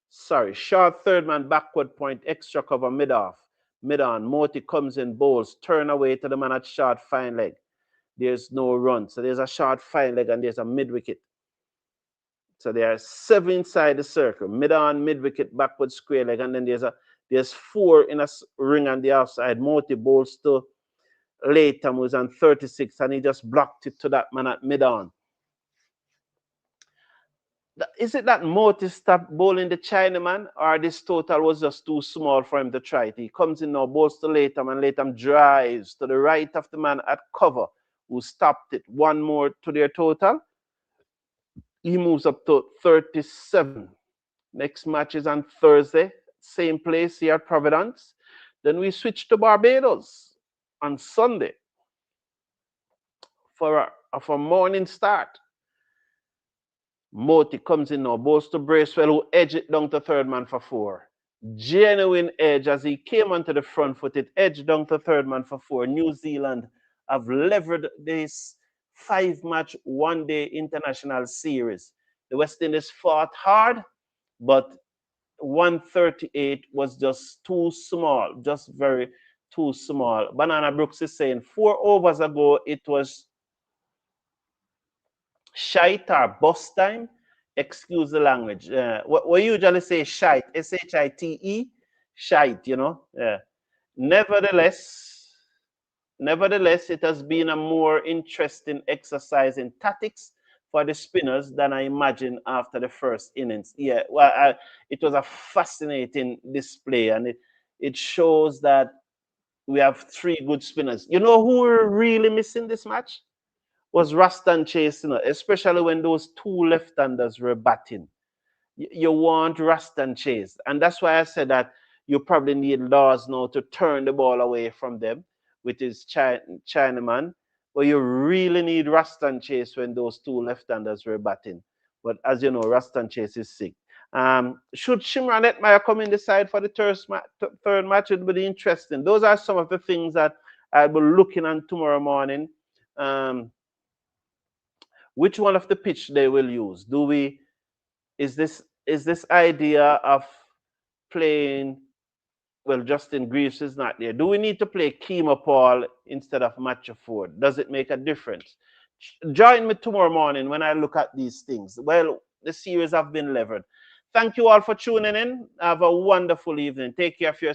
Sorry, short third man backward point, extra cover, mid off. Mid on. Motie comes in, bowls, turn away to the man at short fine leg. There's no run. So there's a short fine leg and there's a mid wicket. So there are 7 inside the circle. Mid on, mid wicket, backward square leg, and then there's 4 in a ring on the outside. Motie bowls to Latham, who's on 36, and he just blocked it to that man at mid on. Is it that Motie stopped bowling the Chinaman, or this total was just too small for him to try it? He comes in now, bowls to Latham, and Latham drives to the right of the man at cover, who stopped it. 1 more to their total. He moves up to 37. Next match is on Thursday, same place here at Providence. Then we switch to Barbados on Sunday for a morning start. Motie comes in now, bowls to Bracewell, who edge it down to third man for 4. Genuine edge as he came onto the front foot. It edged down to third man for 4. New Zealand have levered this 5-match one-day international series. The West Indies fought hard, but 138 was just too small, just very too small. Banana Brooks is saying 4 overs ago, it was shite or bus time. Excuse the language. We usually say shite, S-H-I-T-E, shite, you know. Nevertheless, it has been a more interesting exercise in tactics for the spinners than I imagined after the first innings. Yeah, well, it was a fascinating display, and it shows that we have 3 good spinners. You know who we're really missing this match? Was Roston Chase, you know, especially when those 2 left-handers were batting. You want Roston Chase, and that's why I said that you probably need Laws now to turn the ball away from them with his Chinaman, but you really need Roston Chase when those 2 left-handers were batting. But as you know, Roston Chase is sick. Should Shimron Hetmyer come in the side for the third match? It would be interesting. Those are some of the things that I'll be looking at tomorrow morning. Which one of the pitch they will use? Is this idea of playing? Well, Justin Greaves is not there. Do we need to play Keemo Paul instead of Forde? Does it make a difference? Join me tomorrow morning when I look at these things. Well, the series have been levered. Thank you all for tuning in. Have a wonderful evening. Take care of yourself.